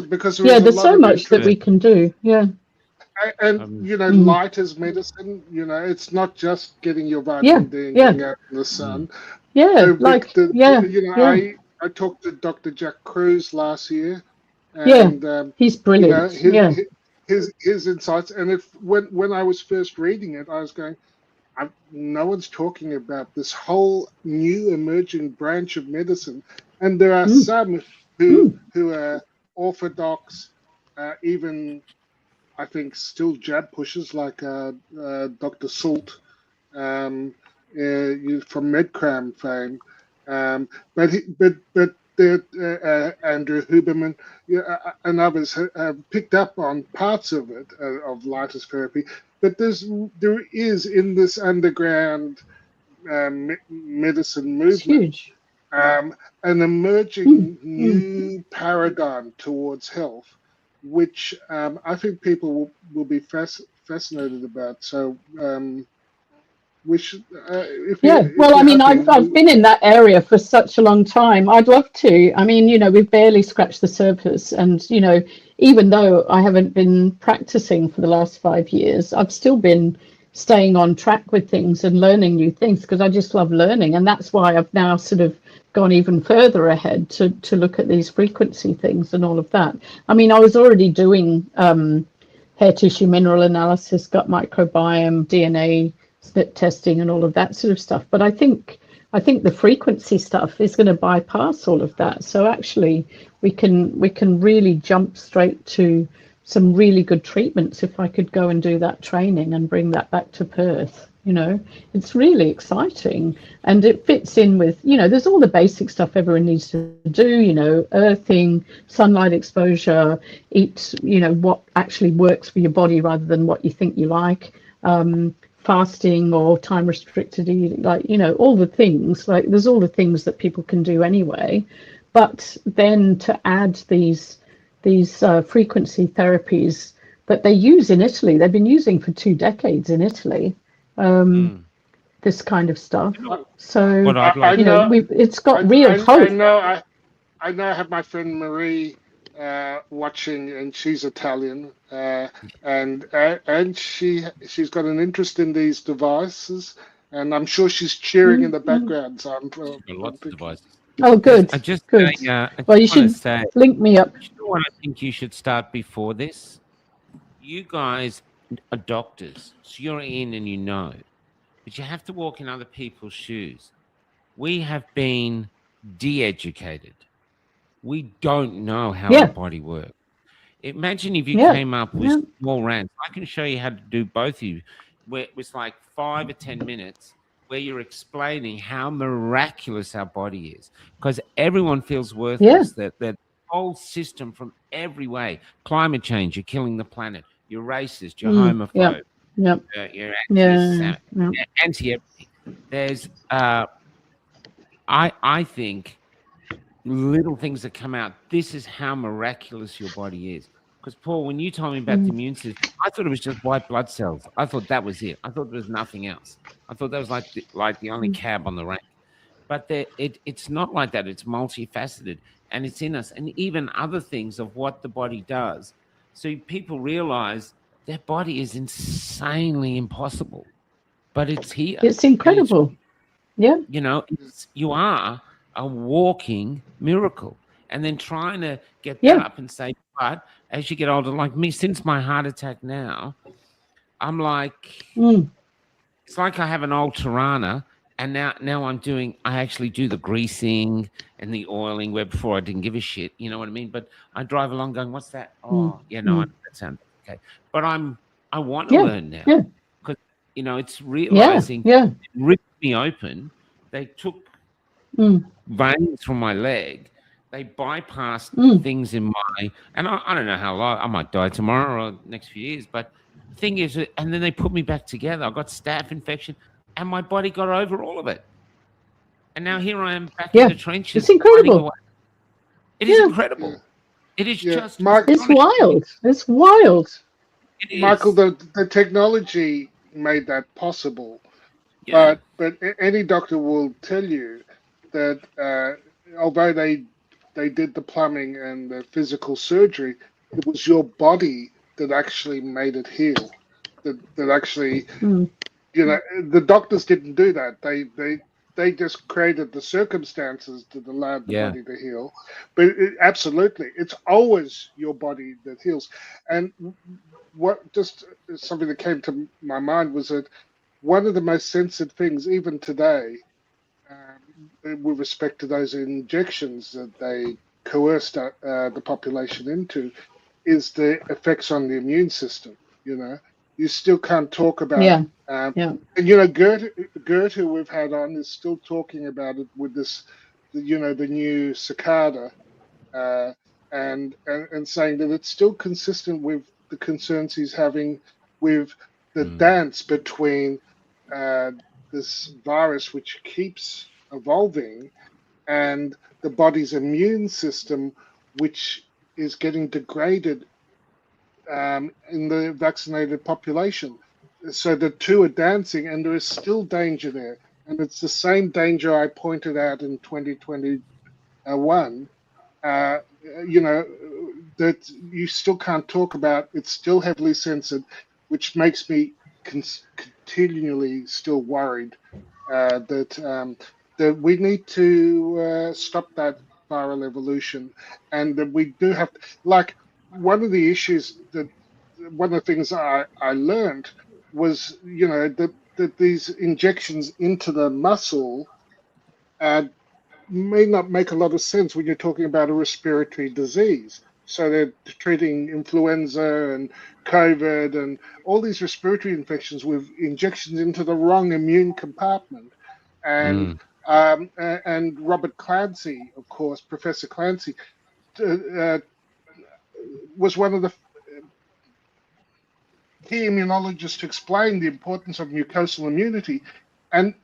Because there's so much that we can do. And you know, light is medicine. You know, it's not just getting your vitamin D and getting out in the sun. You know, I talked to Dr. Jack Cruz last year. And, he's brilliant. You know, his insights, and when I was first reading it, I was going, no one's talking about this whole new emerging branch of medicine, and there are some who are orthodox, even I think still jab pushers like Dr. Salt, from Medcram fame, but Andrew Huberman and others have picked up on parts of it, of litotherapy. But there is in this underground medicine movement an emerging new paradigm towards health, which I think people will be fascinated about. So we should, I've been in that area for such a long time. I'd love to. I mean, we've barely scratched the surface, and even though I haven't been practicing for the last 5 years, I've still been staying on track with things and learning new things, because I just love learning, and that's why I've now sort of gone even further ahead to look at these frequency things and all of that. I mean, I was already doing hair tissue mineral analysis, gut microbiome, DNA SNP testing, and all of that sort of stuff. But I think the frequency stuff is going to bypass all of that. So actually, we can really jump straight to some really good treatments if I could go and do that training and bring that back to Perth. It's really exciting, and it fits in with, there's all the basic stuff everyone needs to do, earthing, sunlight exposure, eat, what actually works for your body rather than what you think you like, fasting or time restricted eating, all the things, there's all the things that people can do anyway. But then to add these frequency therapies that they use in Italy, they've been using for 2 decades in Italy, this kind of stuff. So it's got real hope. I know I have my friend Marie watching, and she's Italian, and she's got an interest in these devices, and I'm sure she's cheering in the background. So lots of devices. Oh, good. Good. Well, you should link me up. You know what I think you should start before this? You guys are doctors, so you're in and but you have to walk in other people's shoes. We have been de-educated. We don't know how our body works. Imagine if you came up with small rants. I can show you how to do both of you, where it was like 5 or 10 minutes where you're explaining how miraculous our body is, because everyone feels worthless. That whole system from every way, climate change, you're killing the planet, you're racist, you're homophobe, you're anti everything. There's I think little things that come out. This is how miraculous your body is. Because Paul, when you told me about the immune system, I thought it was just white blood cells. I thought that was it. I thought there was nothing else. I thought that was like the only cab on the rank. But it's not like that. It's multifaceted, and it's in us, and even other things of what the body does. So people realize their body is insanely impossible, but it's here. It's incredible. You are a walking miracle. And then trying to get that up and say, but as you get older, like me, since my heart attack now, I'm like, it's like I have an old Tirana, and now I actually do the greasing and the oiling, where before I didn't give a shit, you know what I mean? But I drive along going, what's that? Oh, that sounds okay. But I want to learn now, because, it's realizing it ripped me open. They took veins from my leg. They bypassed things in and I don't know how long. I might die tomorrow or next few years. But the thing is, and then they put me back together. I got staph infection, and my body got over all of it. And now here I am back in the trenches. It's incredible. It is incredible. It is just. It's wild. It's wild. It is. Michael, the technology made that possible. But any doctor will tell you that although they did the plumbing and the physical surgery, it was your body that actually made it heal. That actually, the doctors didn't do that. They just created the circumstances that allowed the body to heal. But absolutely, it's always your body that heals. And what just something that came to my mind was that one of the most sensitive things, even today, with respect to those injections that they coerced the population into, is the effects on the immune system. you still can't talk about. Yeah. And you know, Gert, who we've had on, is still talking about it with this, you know, the new cicada, and saying that it's still consistent with the concerns he's having with the dance between this virus, which keeps evolving, and the body's immune system, which is getting degraded in the vaccinated population. So the two are dancing, and there is still danger there. And it's the same danger I pointed out in 2021. You know, that you still can't talk about. It's still heavily censored, which makes me continually still worried that we need to stop that viral evolution, and that we do have to, like, one of the issues that one of the things I learned was, you know, that these injections into the muscle may not make a lot of sense when you're talking about a respiratory disease. So they're treating influenza and COVID and all these respiratory infections with injections into the wrong immune compartment. And Robert Clancy, of course, Professor Clancy, was one of the key immunologists to explain the importance of mucosal immunity. And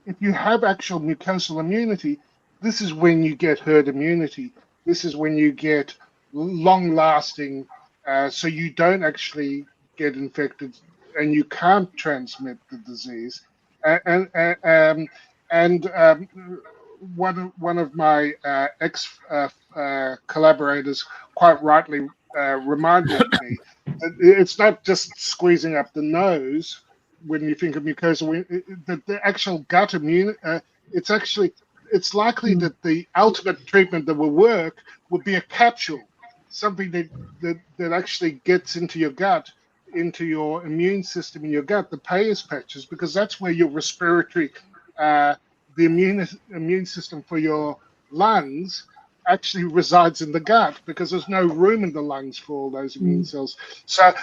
if you have actual mucosal immunity, this is when you get herd immunity. This is when you get long-lasting, so you don't actually get infected and you can't transmit the disease. One of my ex collaborators quite rightly reminded me that it's not just squeezing up the nose when you think of mucosal, the actual gut immune. It's likely that the ultimate treatment that will work would be a capsule, something that actually gets into your gut, into your immune system in your gut, the Peyer's patches, because that's where your respiratory, the immune system for your lungs actually resides in the gut, because there's no room in the lungs for all those immune cells. So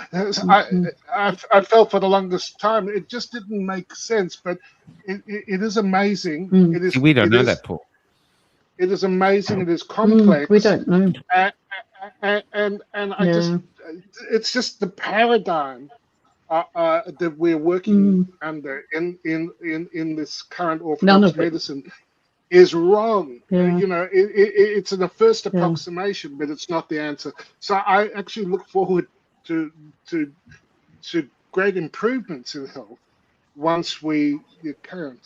I felt for the longest time it just didn't make sense, but it is amazing. It is. We don't know that, Paul. It is amazing. It is complex. We don't know. And I just, it's just the paradigm that we're working under in this current orthodox medicine is wrong. You know, it's the first approximation, but it's not the answer. So I actually look forward to great improvements in health once we carry on.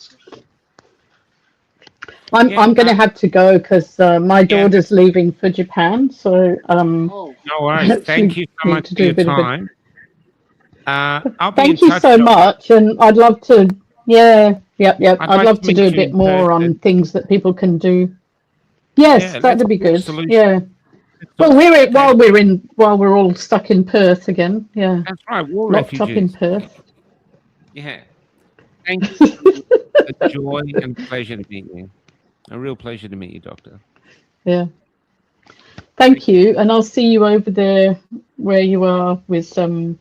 I'm going to have to go because my daughter's leaving for Japan. So no worries. Thank you so much for your time. Thank you so much, and I'd love to. I'd love to do a bit more on things that people can do. Yes, that'd be good. Yeah. Well, while we're all stuck in Perth again. Yeah. That's right. War locked refugees. Up in Perth. Yeah. Thank you. A joy and pleasure to meet you. A real pleasure to meet you, Doctor. Yeah. Thank you, and I'll see you over there where you are with with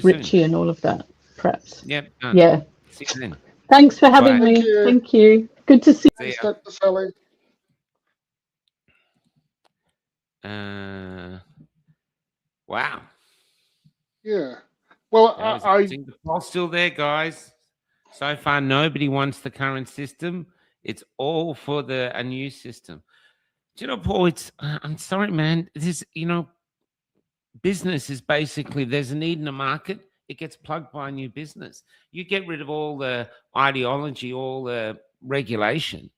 Richie and all of that, perhaps. Yep. Yeah. See you then. Thanks for having me. Thank you. Good to see you. Dr. Sally. Wow. Yeah. Well, the poll's still there, guys. So far, nobody wants the current system. It's all for a new system. Do you know, Paul? I'm sorry, man. Business is basically, there's a need in the market. It gets plugged by a new business. You get rid of all the ideology, all the regulation,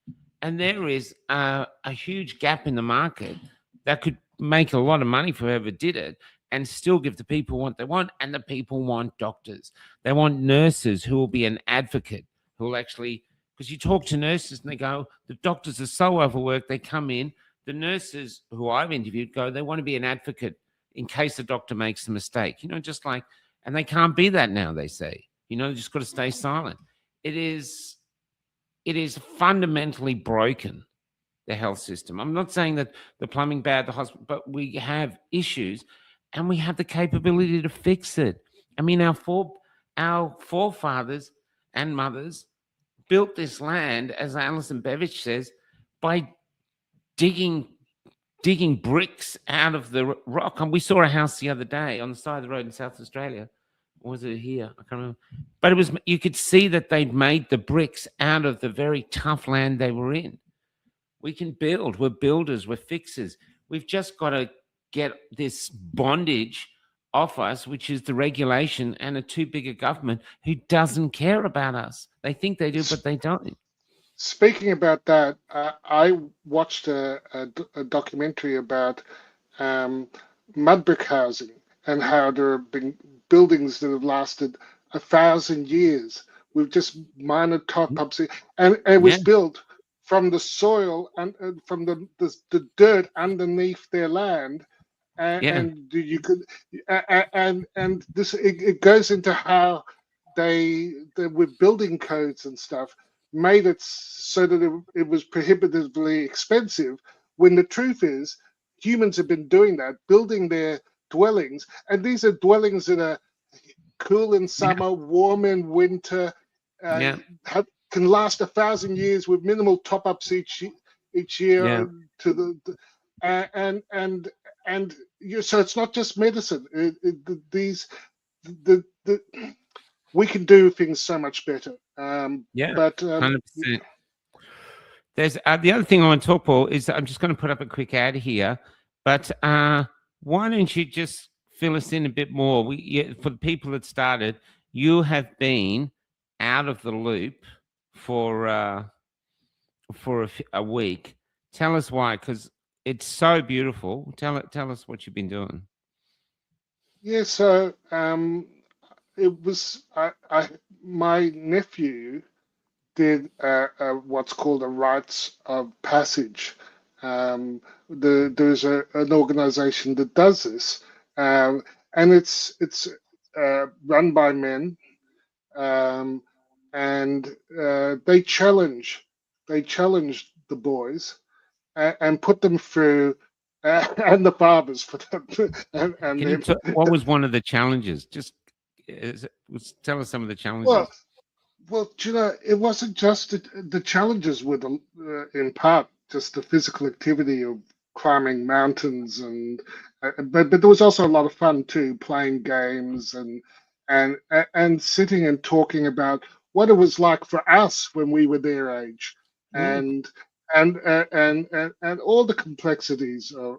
and there is a huge gap in the market that could make a lot of money for whoever did it and still give the people what they want. And the people want doctors. They want nurses who will be an advocate, who will actually, because you talk to nurses and they go, the doctors are so overworked, they come in. The nurses who I've interviewed go, they want to be an advocate in case the doctor makes a mistake, just like, and they can't be that now, they say. They just got to stay silent. It is fundamentally broken, the health system. I'm not saying that the plumbing bad, the hospital, but we have issues and we have the capability to fix it. I mean, our forefathers and mothers built this land, as Alison Beveridge says, by digging bricks out of the rock. And we saw a house the other day on the side of the road in South Australia. Or was it here? I can't remember. But it was, you could see that they'd made the bricks out of the very tough land they were in. We can build. We're builders. We're fixers. We've just got to get this bondage off us, which is the regulation and a too big a government who doesn't care about us. They think they do, but they don't. Speaking about that, I watched a documentary about mud brick housing and how there have been buildings that have lasted 1,000 years with just minor top-ups, and it was built from the soil and from the dirt underneath their land, and you could and this it goes into how they with building codes and stuff made it so that it was prohibitively expensive, when the truth is humans have been doing that, building their dwellings, and these are dwellings that are cool in summer, warm in winter, can last 1,000 years with minimal top-ups each year to the so it's not just medicine. We can do things so much better. But 100%. There's the other thing I want to talk, Paul, is I'm just going to put up a quick ad here, but why don't you just fill us in a bit more? For the people that started, you have been out of the loop for a week. Tell us why, because it's so beautiful. Tell us what you've been doing. Yeah, so it was my nephew did what's called a rites of passage. There's an organization that does this, and it's run by men, and they challenge the boys and put them through, and the fathers for them. What was one of the challenges? Just tell us some of the challenges. Well, you know, it wasn't just the challenges were in part just the physical activity of climbing mountains, but there was also a lot of fun too, playing games and sitting and talking about what it was like for us when we were their age, and all the complexities of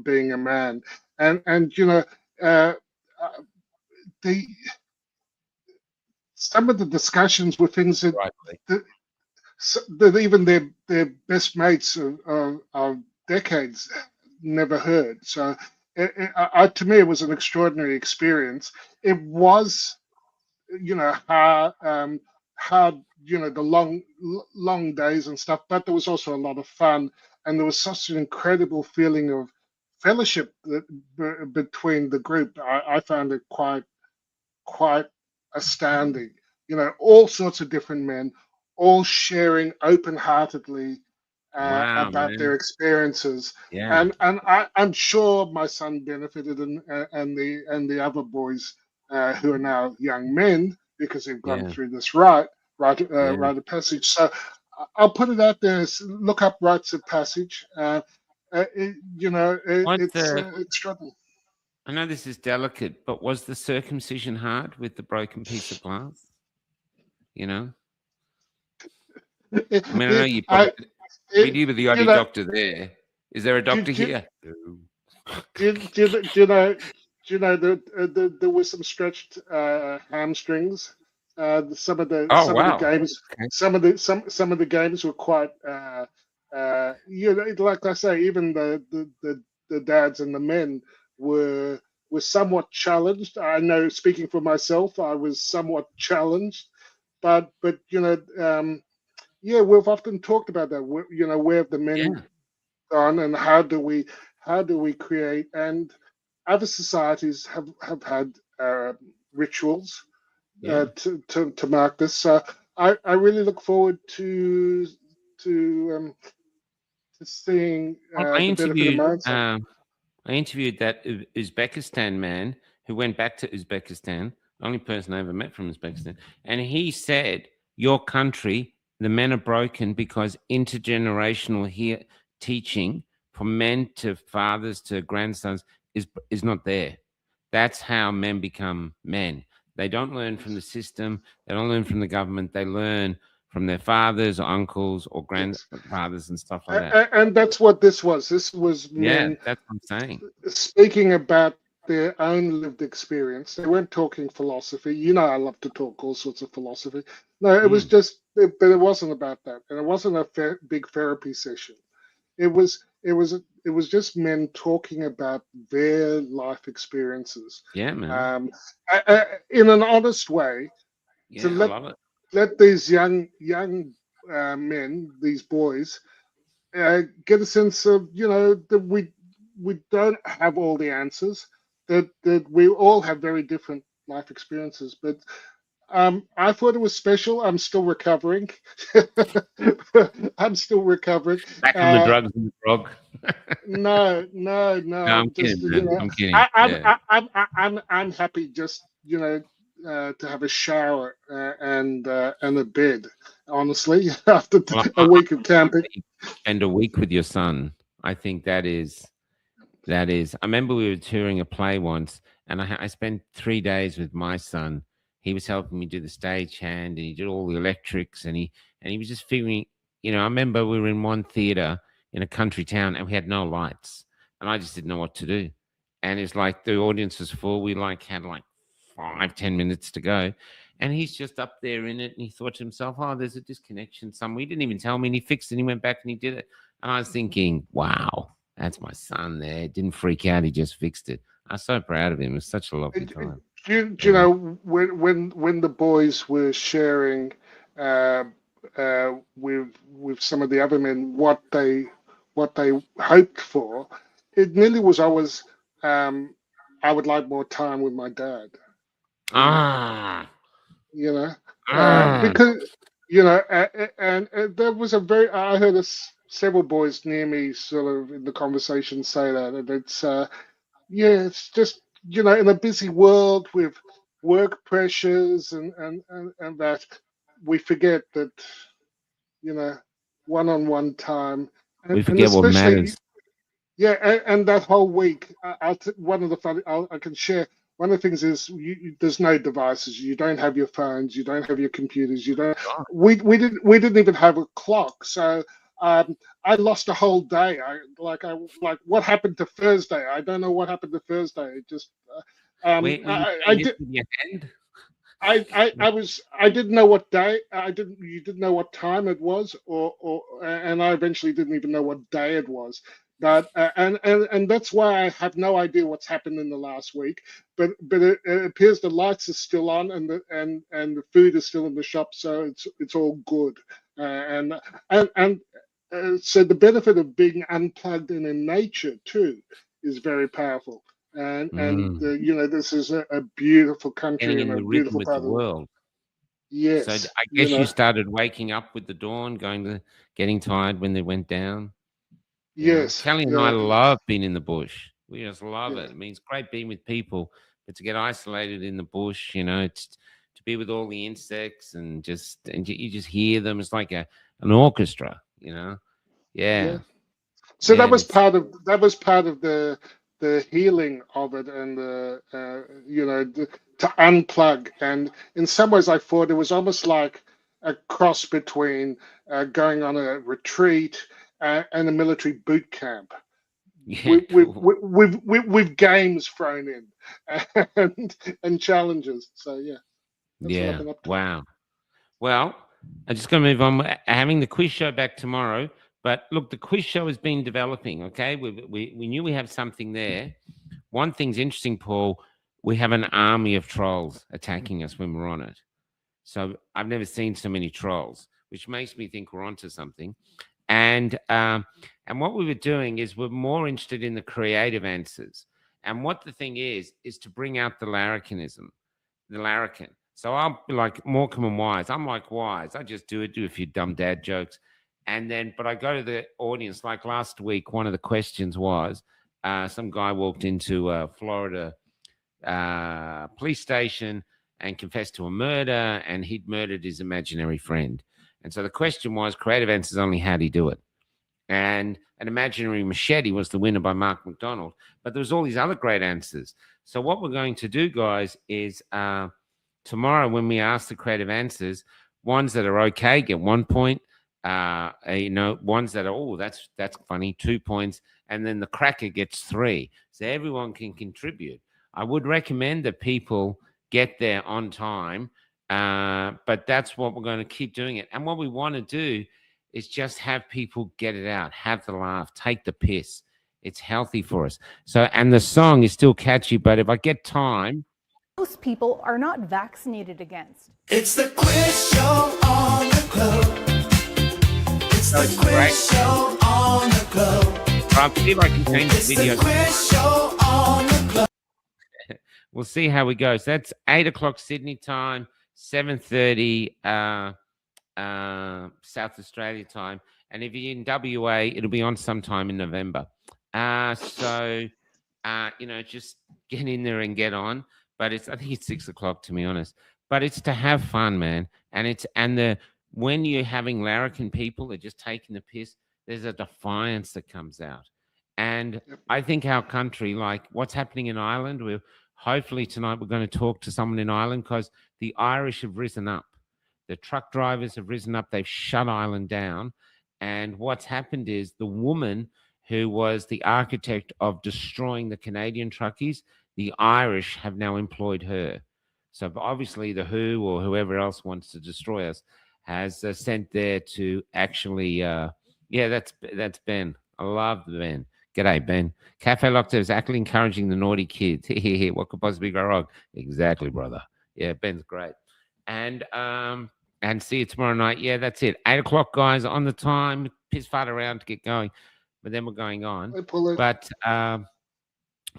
being a man, and you know, some of the discussions were things that even their best mates of decades never heard. So to me, it was an extraordinary experience. It was, you know, hard, you know, the long days and stuff, but there was also a lot of fun, and there was such an incredible feeling of fellowship between the group. I found it quite astounding. You know, all sorts of different men, all sharing open-heartedly about their experiences. And I'm sure my son benefited, and the other boys who are now young men, because they've gone through this rite of passage. So I'll put it out there. Look up rites of passage. You know, it's extraordinary. I know this is delicate, but was the circumcision hard with the broken piece of glass? You know? I mean, I know you were the only doctor there. Is there a doctor here? Do you know there were some stretched hamstrings. Some of the games, some of the games were quite. You know, like I say, even the dads and the men were somewhat challenged. I know, speaking for myself, I was somewhat challenged, but you know, we've often talked about that. You know, where have the men gone, and how do we create? And other societies have had rituals to mark this. So I really look forward to seeing the benefit of mindset. I interviewed that Uzbekistan man who went back to Uzbekistan, only person I ever met from Uzbekistan, and he said, your country, the men are broken because intergenerational teaching from men to fathers to grandsons is not there. That's how men become men. They don't learn from the system. They don't learn from the government. They learn from their fathers or uncles or grandfathers and stuff like that. And that's what this was. This was men. Yeah, that's what I'm saying. Speaking about their own lived experience. They weren't talking philosophy. You know, I love to talk all sorts of philosophy. No, it was just, but it wasn't about that, and it wasn't a big therapy session. It was just men talking about their life experiences. Yeah, man. In an honest way, to let these young men, these boys, get a sense of, you know, that we don't have all the answers, that we all have very different life experiences, but I thought it was special. I'm still recovering. I'm still recovering. Back on the drugs and the grog. No. I'm kidding, you know, I'm kidding. I'm happy just, you know, to have a shower and a bed. Honestly, after a week of camping. And a week with your son. I think that is. I remember we were touring a play once, and I spent 3 days with my son. He was helping me do the stagehand, and he did all the electrics, and he was just figuring, you know, I remember we were in one theater in a country town and we had no lights, and I just didn't know what to do. And it's like the audience was full. We had 5-10 minutes to go. And he's just up there in it, and he thought to himself, oh, there's a disconnection somewhere. He didn't even tell me, and he fixed it, and he went back and he did it. And I was thinking, wow, that's my son there. Didn't freak out. He just fixed it. I was so proud of him. It was such a lovely time. Do you know, when the boys were sharing with some of the other men what they hoped for, it nearly was always, I would like more time with my dad. You know, because, you know, and there was I heard several boys near me sort of in the conversation say that, and it's, it's just, you know, in a busy world with work pressures and that, we forget that, you know, one-on-one time. We forget what matters. Yeah, and that whole week, I can share. One of the things is there's no devices. You don't have your phones. You don't have your computers. You don't. We didn't even have a clock. So I lost a whole day. What happened to Thursday? I don't know what happened to Thursday. It just I did. I didn't know what day. You didn't know what time it was, and I eventually didn't even know what day it was. But and that's why I have no idea what's happened in the last week. But it appears the lights are still on, and the food is still in the shop, so it's all good. So the benefit of being unplugged and in nature too is very powerful. And you know, this is a beautiful country and a beautiful part of the world. Yes. So I guess you started waking up with the dawn, getting tired when they went down. Yes. Kelly and I love being in the bush. We just love it. I mean, it's great being with people, but to get isolated in the bush, you know, it's to be with all the insects and you just hear them. It's like an orchestra, you know. Yeah. So that was part of the healing of it, and you know, to unplug. And in some ways, I thought it was almost like a cross between going on a retreat and a military boot camp, with games thrown in and challenges. So yeah, wow. Well, I'm just going to move on. We're having the quiz show back tomorrow, but look, the quiz show has been developing. Okay, we knew we have something there. One thing's interesting, Paul. We have an army of trolls attacking us when we're on it. So I've never seen so many trolls, which makes me think we're onto something. And what we were doing is we're more interested in the creative answers. And what the thing is to bring out the larrikinism, the larrikin. So I'll be like Morecambe and Wise. I'm like Wise. I just do a few dumb dad jokes. But I go to the audience. Like last week, one of the questions was some guy walked into Florida police station and confessed to a murder, and he'd murdered his imaginary friend. And so the question was, creative answers only, how'd he do it? And An Imaginary Machete was the winner by Mark McDonald. But there was all these other great answers. So what we're going to do, guys, is tomorrow when we ask the creative answers, ones that are okay get 1 point. Ones that are, oh, that's funny, 2 points. And then the cracker gets 3. So everyone can contribute. I would recommend that people get there on time. But that's what we're going to keep doing it. And what we want to do is just have people get it out, have the laugh, take the piss. It's healthy for us. So, and the song is still catchy, but if I get time. Most people are not vaccinated against. It's the quiz show on the globe. It's the quiz show on the globe. I'll see if I can change the video. It's the quiz show on the globe. We'll see how we go. So that's 8 o'clock Sydney time, 7:30 South Australia time. And if you're in WA, it'll be on sometime in November. Just get in there and get on. But I think it's 6 o'clock, to be honest. But it's to have fun, man. When you're having larrikin people, they're just taking the piss, there's a defiance that comes out. And I think our country, like what's happening in Ireland, hopefully tonight we're going to talk to someone in Ireland, because the Irish have risen up. The truck drivers have risen up. They've shut Ireland down. And what's happened is the woman who was the architect of destroying the Canadian truckies, the Irish have now employed her. So obviously the WHO or whoever else wants to destroy us has sent there to actually, that's Ben. I love Ben. G'day, Ben. Cafe Locto is actually encouraging the naughty kids. What could possibly go wrong? Exactly, brother. Yeah, Ben's great. And see you tomorrow night. Yeah, that's it. 8 o'clock, guys, on the time. Piss fart around to get going. But then we're going on.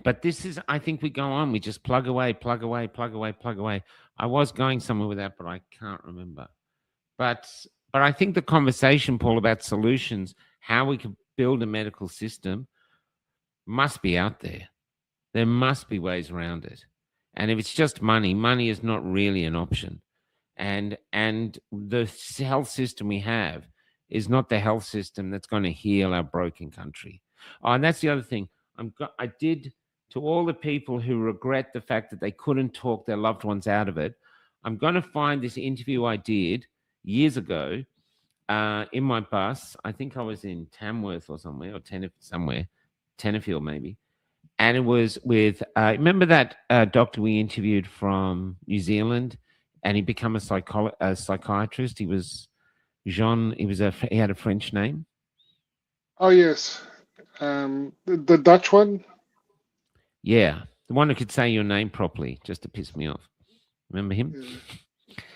But this is, I think we go on. We just plug away, plug away, plug away, plug away. I was going somewhere with that, but I can't remember. But I think the conversation, Paul, about solutions, how we can build a medical system, must be out there. There must be ways around it. And if it's just money is not really an option. And the health system we have is not the health system that's going to heal our broken country. Oh, and that's the other thing. I did, to all the people who regret the fact that they couldn't talk their loved ones out of it, I'm going to find this interview I did years ago in my bus. I think I was in Tamworth or somewhere, or Tenterfield maybe. And it was with, remember that doctor we interviewed from New Zealand, and he became a psychiatrist. He was Jean. He had a French name. Oh yes, the Dutch one. Yeah, the one who could say your name properly, just to piss me off. Remember him?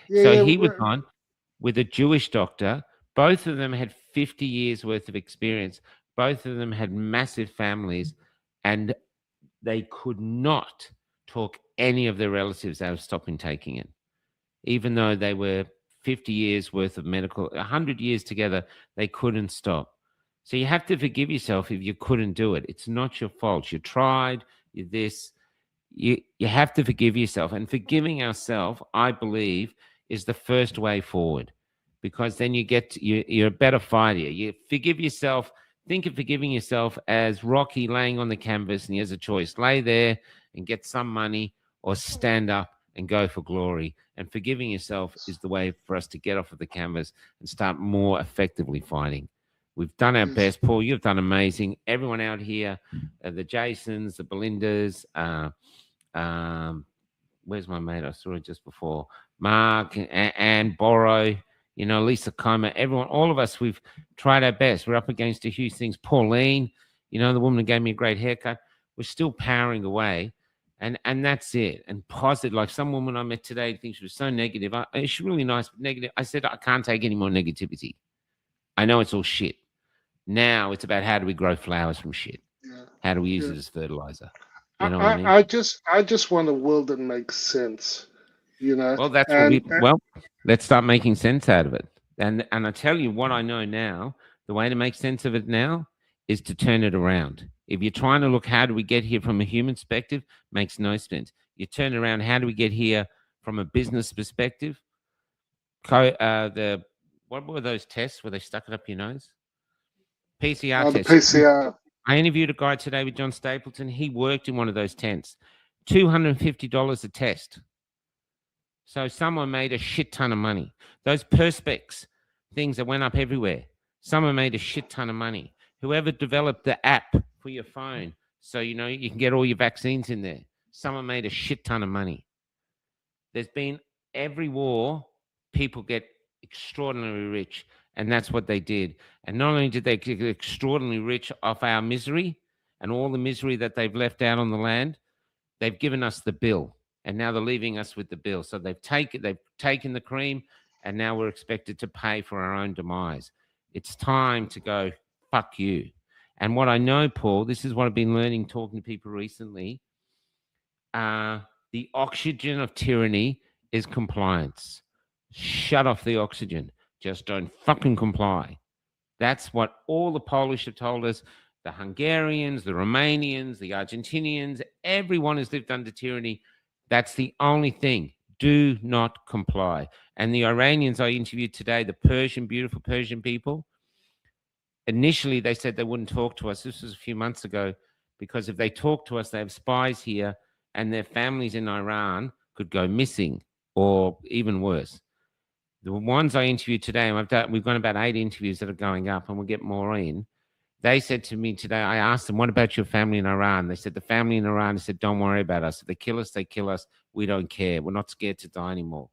Yeah. So he was on with a Jewish doctor. Both of them had 50 years worth of experience. Both of them had massive families, and they could not talk any of their relatives out of stopping taking it. Even though they were 50 years worth of medical, 100 years together, they couldn't stop. So you have to forgive yourself if you couldn't do it. It's not your fault. You tried, you have to forgive yourself. And forgiving ourselves, I believe, is the first way forward, because then you're a better fighter. You forgive yourself. Think of forgiving yourself as Rocky laying on the canvas and he has a choice. Lay there and get some money, or stand up and go for glory. And forgiving yourself is the way for us to get off of the canvas and start more effectively fighting. We've done our best. Paul, you've done amazing. Everyone out here, the Jasons, the Belindas, where's my mate? I saw it just before. Mark and Borrow, Lisa Comer, everyone, all of us, we've tried our best. We're up against a huge things. Pauline, the woman who gave me a great haircut, we're still powering away. And that's it. And positive, like some woman I met today thinks she was so negative. She's really nice, but negative. I said, I can't take any more negativity. I know it's all shit. Now it's about how do we grow flowers from shit? Yeah. How do we use it as fertilizer? You know what I mean? I just want a world that makes sense. Well, that's what let's start making sense out of it. And I tell you what I know now, the way to make sense of it now is to turn it around. If you're trying to look, how do we get here from a human perspective, makes no sense. You turn around, how do we get here from a business perspective? What were those tests where they stuck it up your nose? PCR the tests. PCR. I interviewed a guy today with John Stapleton. He worked in one of those tents. $250 a test. So someone made a shit ton of money. Those Perspex things that went up everywhere, someone made a shit ton of money. Whoever developed the app for your phone, so you know you can get all your vaccines in there, someone made a shit ton of money. There's been every war, people get extraordinarily rich, and that's what they did. And not only did they get extraordinarily rich off our misery and all the misery that they've left out on the land, they've given us the bill, and now they're leaving us with the bill. So they've taken the cream, and now we're expected to pay for our own demise. It's time to go, fuck you. And what I know, Paul, this is what I've been learning talking to people recently, the oxygen of tyranny is compliance. Shut off the oxygen. Just don't fucking comply. That's what all the Polish have told us. The Hungarians, the Romanians, the Argentinians, everyone has lived under tyranny. That's the only thing. Do not comply. And the Iranians I interviewed today, the beautiful Persian people, initially they said they wouldn't talk to us. This was a few months ago, because if they talk to us, they have spies here, and their families in Iran could go missing, or even worse. The ones I interviewed today, and we've got about 8 interviews that are going up, and we'll get more in. They said to me today, I asked them, what about your family in Iran? They said, the family in Iran said, don't worry about us. If they kill us, they kill us. We don't care. We're not scared to die anymore.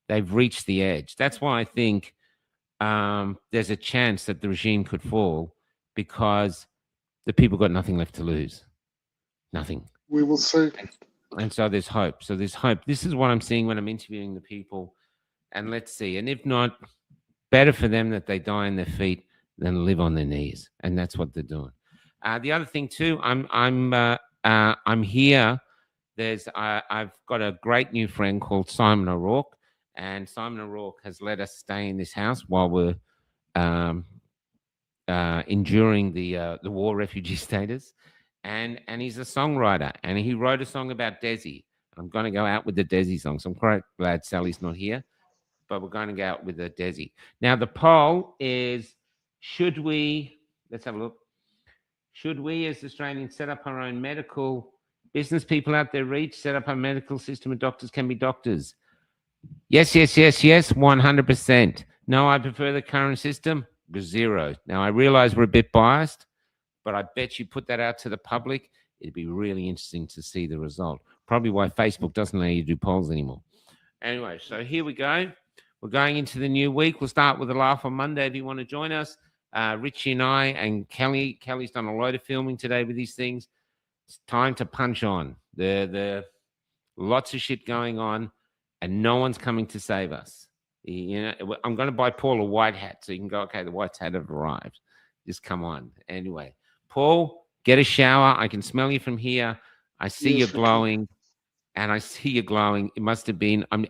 They've reached the edge. That's why I think there's a chance that the regime could fall, because the people got nothing left to lose. Nothing. We will see. And so there's hope. So there's hope. This is what I'm seeing when I'm interviewing the people. And let's see. And if not, better for them that they die on their feet than live on their knees. And that's what they're doing. The other thing too, I'm here. I've got a great new friend called Simon O'Rourke, and Simon O'Rourke has let us stay in this house while we're enduring the war refugee status. And he's a songwriter, and he wrote a song about Desi. I'm going to go out with the Desi song. So I'm quite glad Sally's not here, but we're going to go out with the Desi. Now the poll is, should we, let's have a look. Should we as Australians set up our own medical business? People out there reach, set up our medical system, and doctors can be doctors. Yes, yes, yes, yes, 100%. No, I prefer the current system. 0. Now I realize we're a bit biased, but I bet you put that out to the public, it'd be really interesting to see the result. Probably why Facebook doesn't allow you to do polls anymore. Anyway, so here we go. We're going into the new week. We'll start with a laugh on Monday if you want to join us. Richie and I and Kelly. Kelly's done a load of filming today with these things. It's time to punch on. There lots of shit going on, and no one's coming to save us. You know, I'm going to buy Paul a white hat so you can go, okay, the white hat have arrived. Just come on. Anyway, Paul, get a shower. I can smell you from here. I see you glowing, and I see you glowing. It must have been, I'm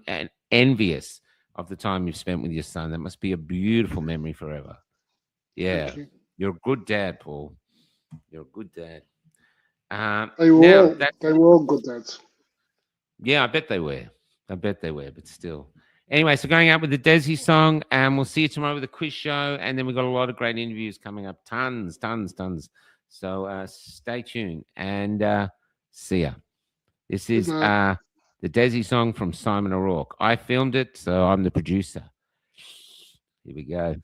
envious of the time you've spent with your son. That must be a beautiful memory forever. Yeah, you're a good dad, Paul. You're a good dad. They were all good dads. Yeah, I bet they were. But still. Anyway, so going out with the Desi song, and we'll see you tomorrow with a quiz show, and then we've got a lot of great interviews coming up. Tons. So stay tuned, and see ya. This is the Desi song from Simon O'Rourke. I filmed it, so I'm the producer. Here we go.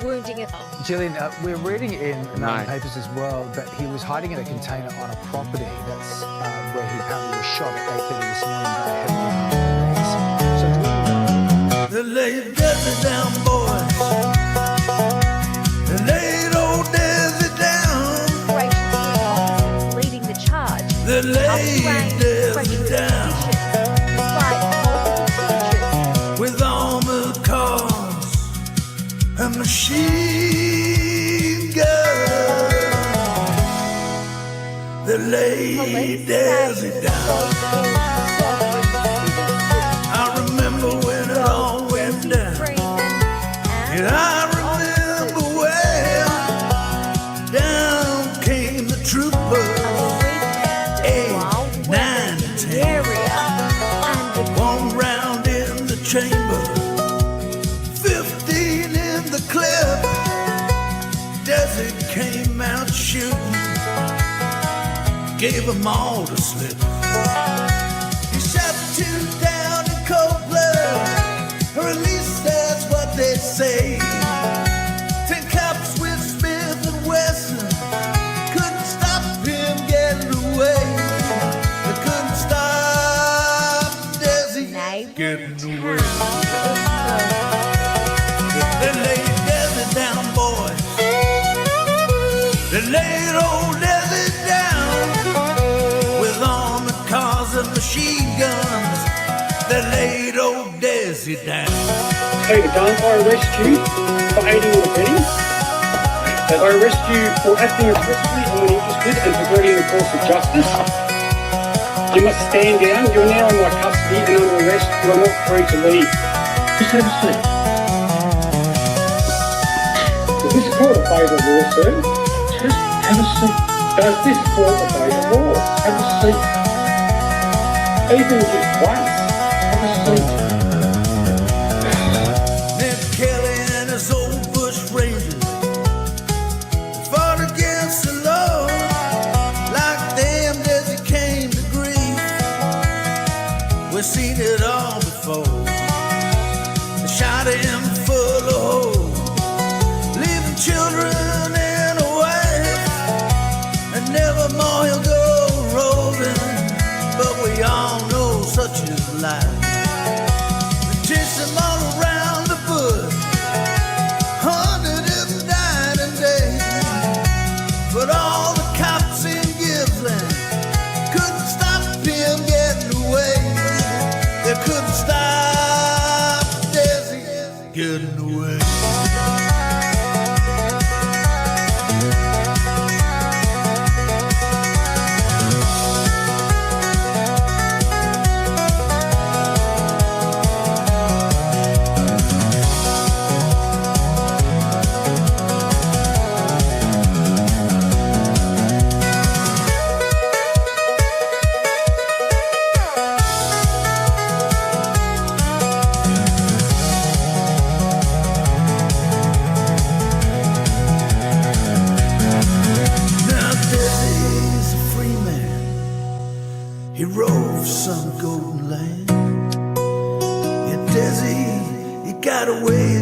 Wounding it. Gillian, we're reading in papers as well that he was hiding in a container on a property. That's where he apparently was shot at 8:30 this morning by a heavily armed police. They laid Desi down, boys. They laid old Desi down. Leading the charge. They laid Desi down. With armored cars and machine guns, they laid Desi down. I remember when it all went down, and I remember when down came the troopers, 8, 9, 10. shooting, gave them all the slip. He shot 2 down in cold blood, or at least that's what they say. 10 cops with Smith and Wesson couldn't stop him getting away. They couldn't stop Desi getting away. They laid Desi down, boys. They laid old Desi down with armored cars and machine guns. They laid old Desi down. Okay, done. I arrest you for aiding or abetting. I arrest you for acting aggressively and uninterested and perverting the course of justice. You must stand down. You're now in my custody and under arrest. You are not free to leave. Just have a seat. Does this court obey the law, sir? Just have a seat. Does this court obey the law? Have a seat. Even just once. Have a seat. Ned Kelly and his old bush rangers fought against the law. Like them, Desi came to grief. We've seen it all before. They shot him full of holes, leaving children and a wife, and nevermore he'll go roving. But we all know such is life. They chased him all around the bush, hunted him night and day. But all the cops in Gippsland couldn't stop him getting away. They couldn't stop Desi getting away. Now Desi's a free man. He roves some golden land. Yeah, Desi, he got away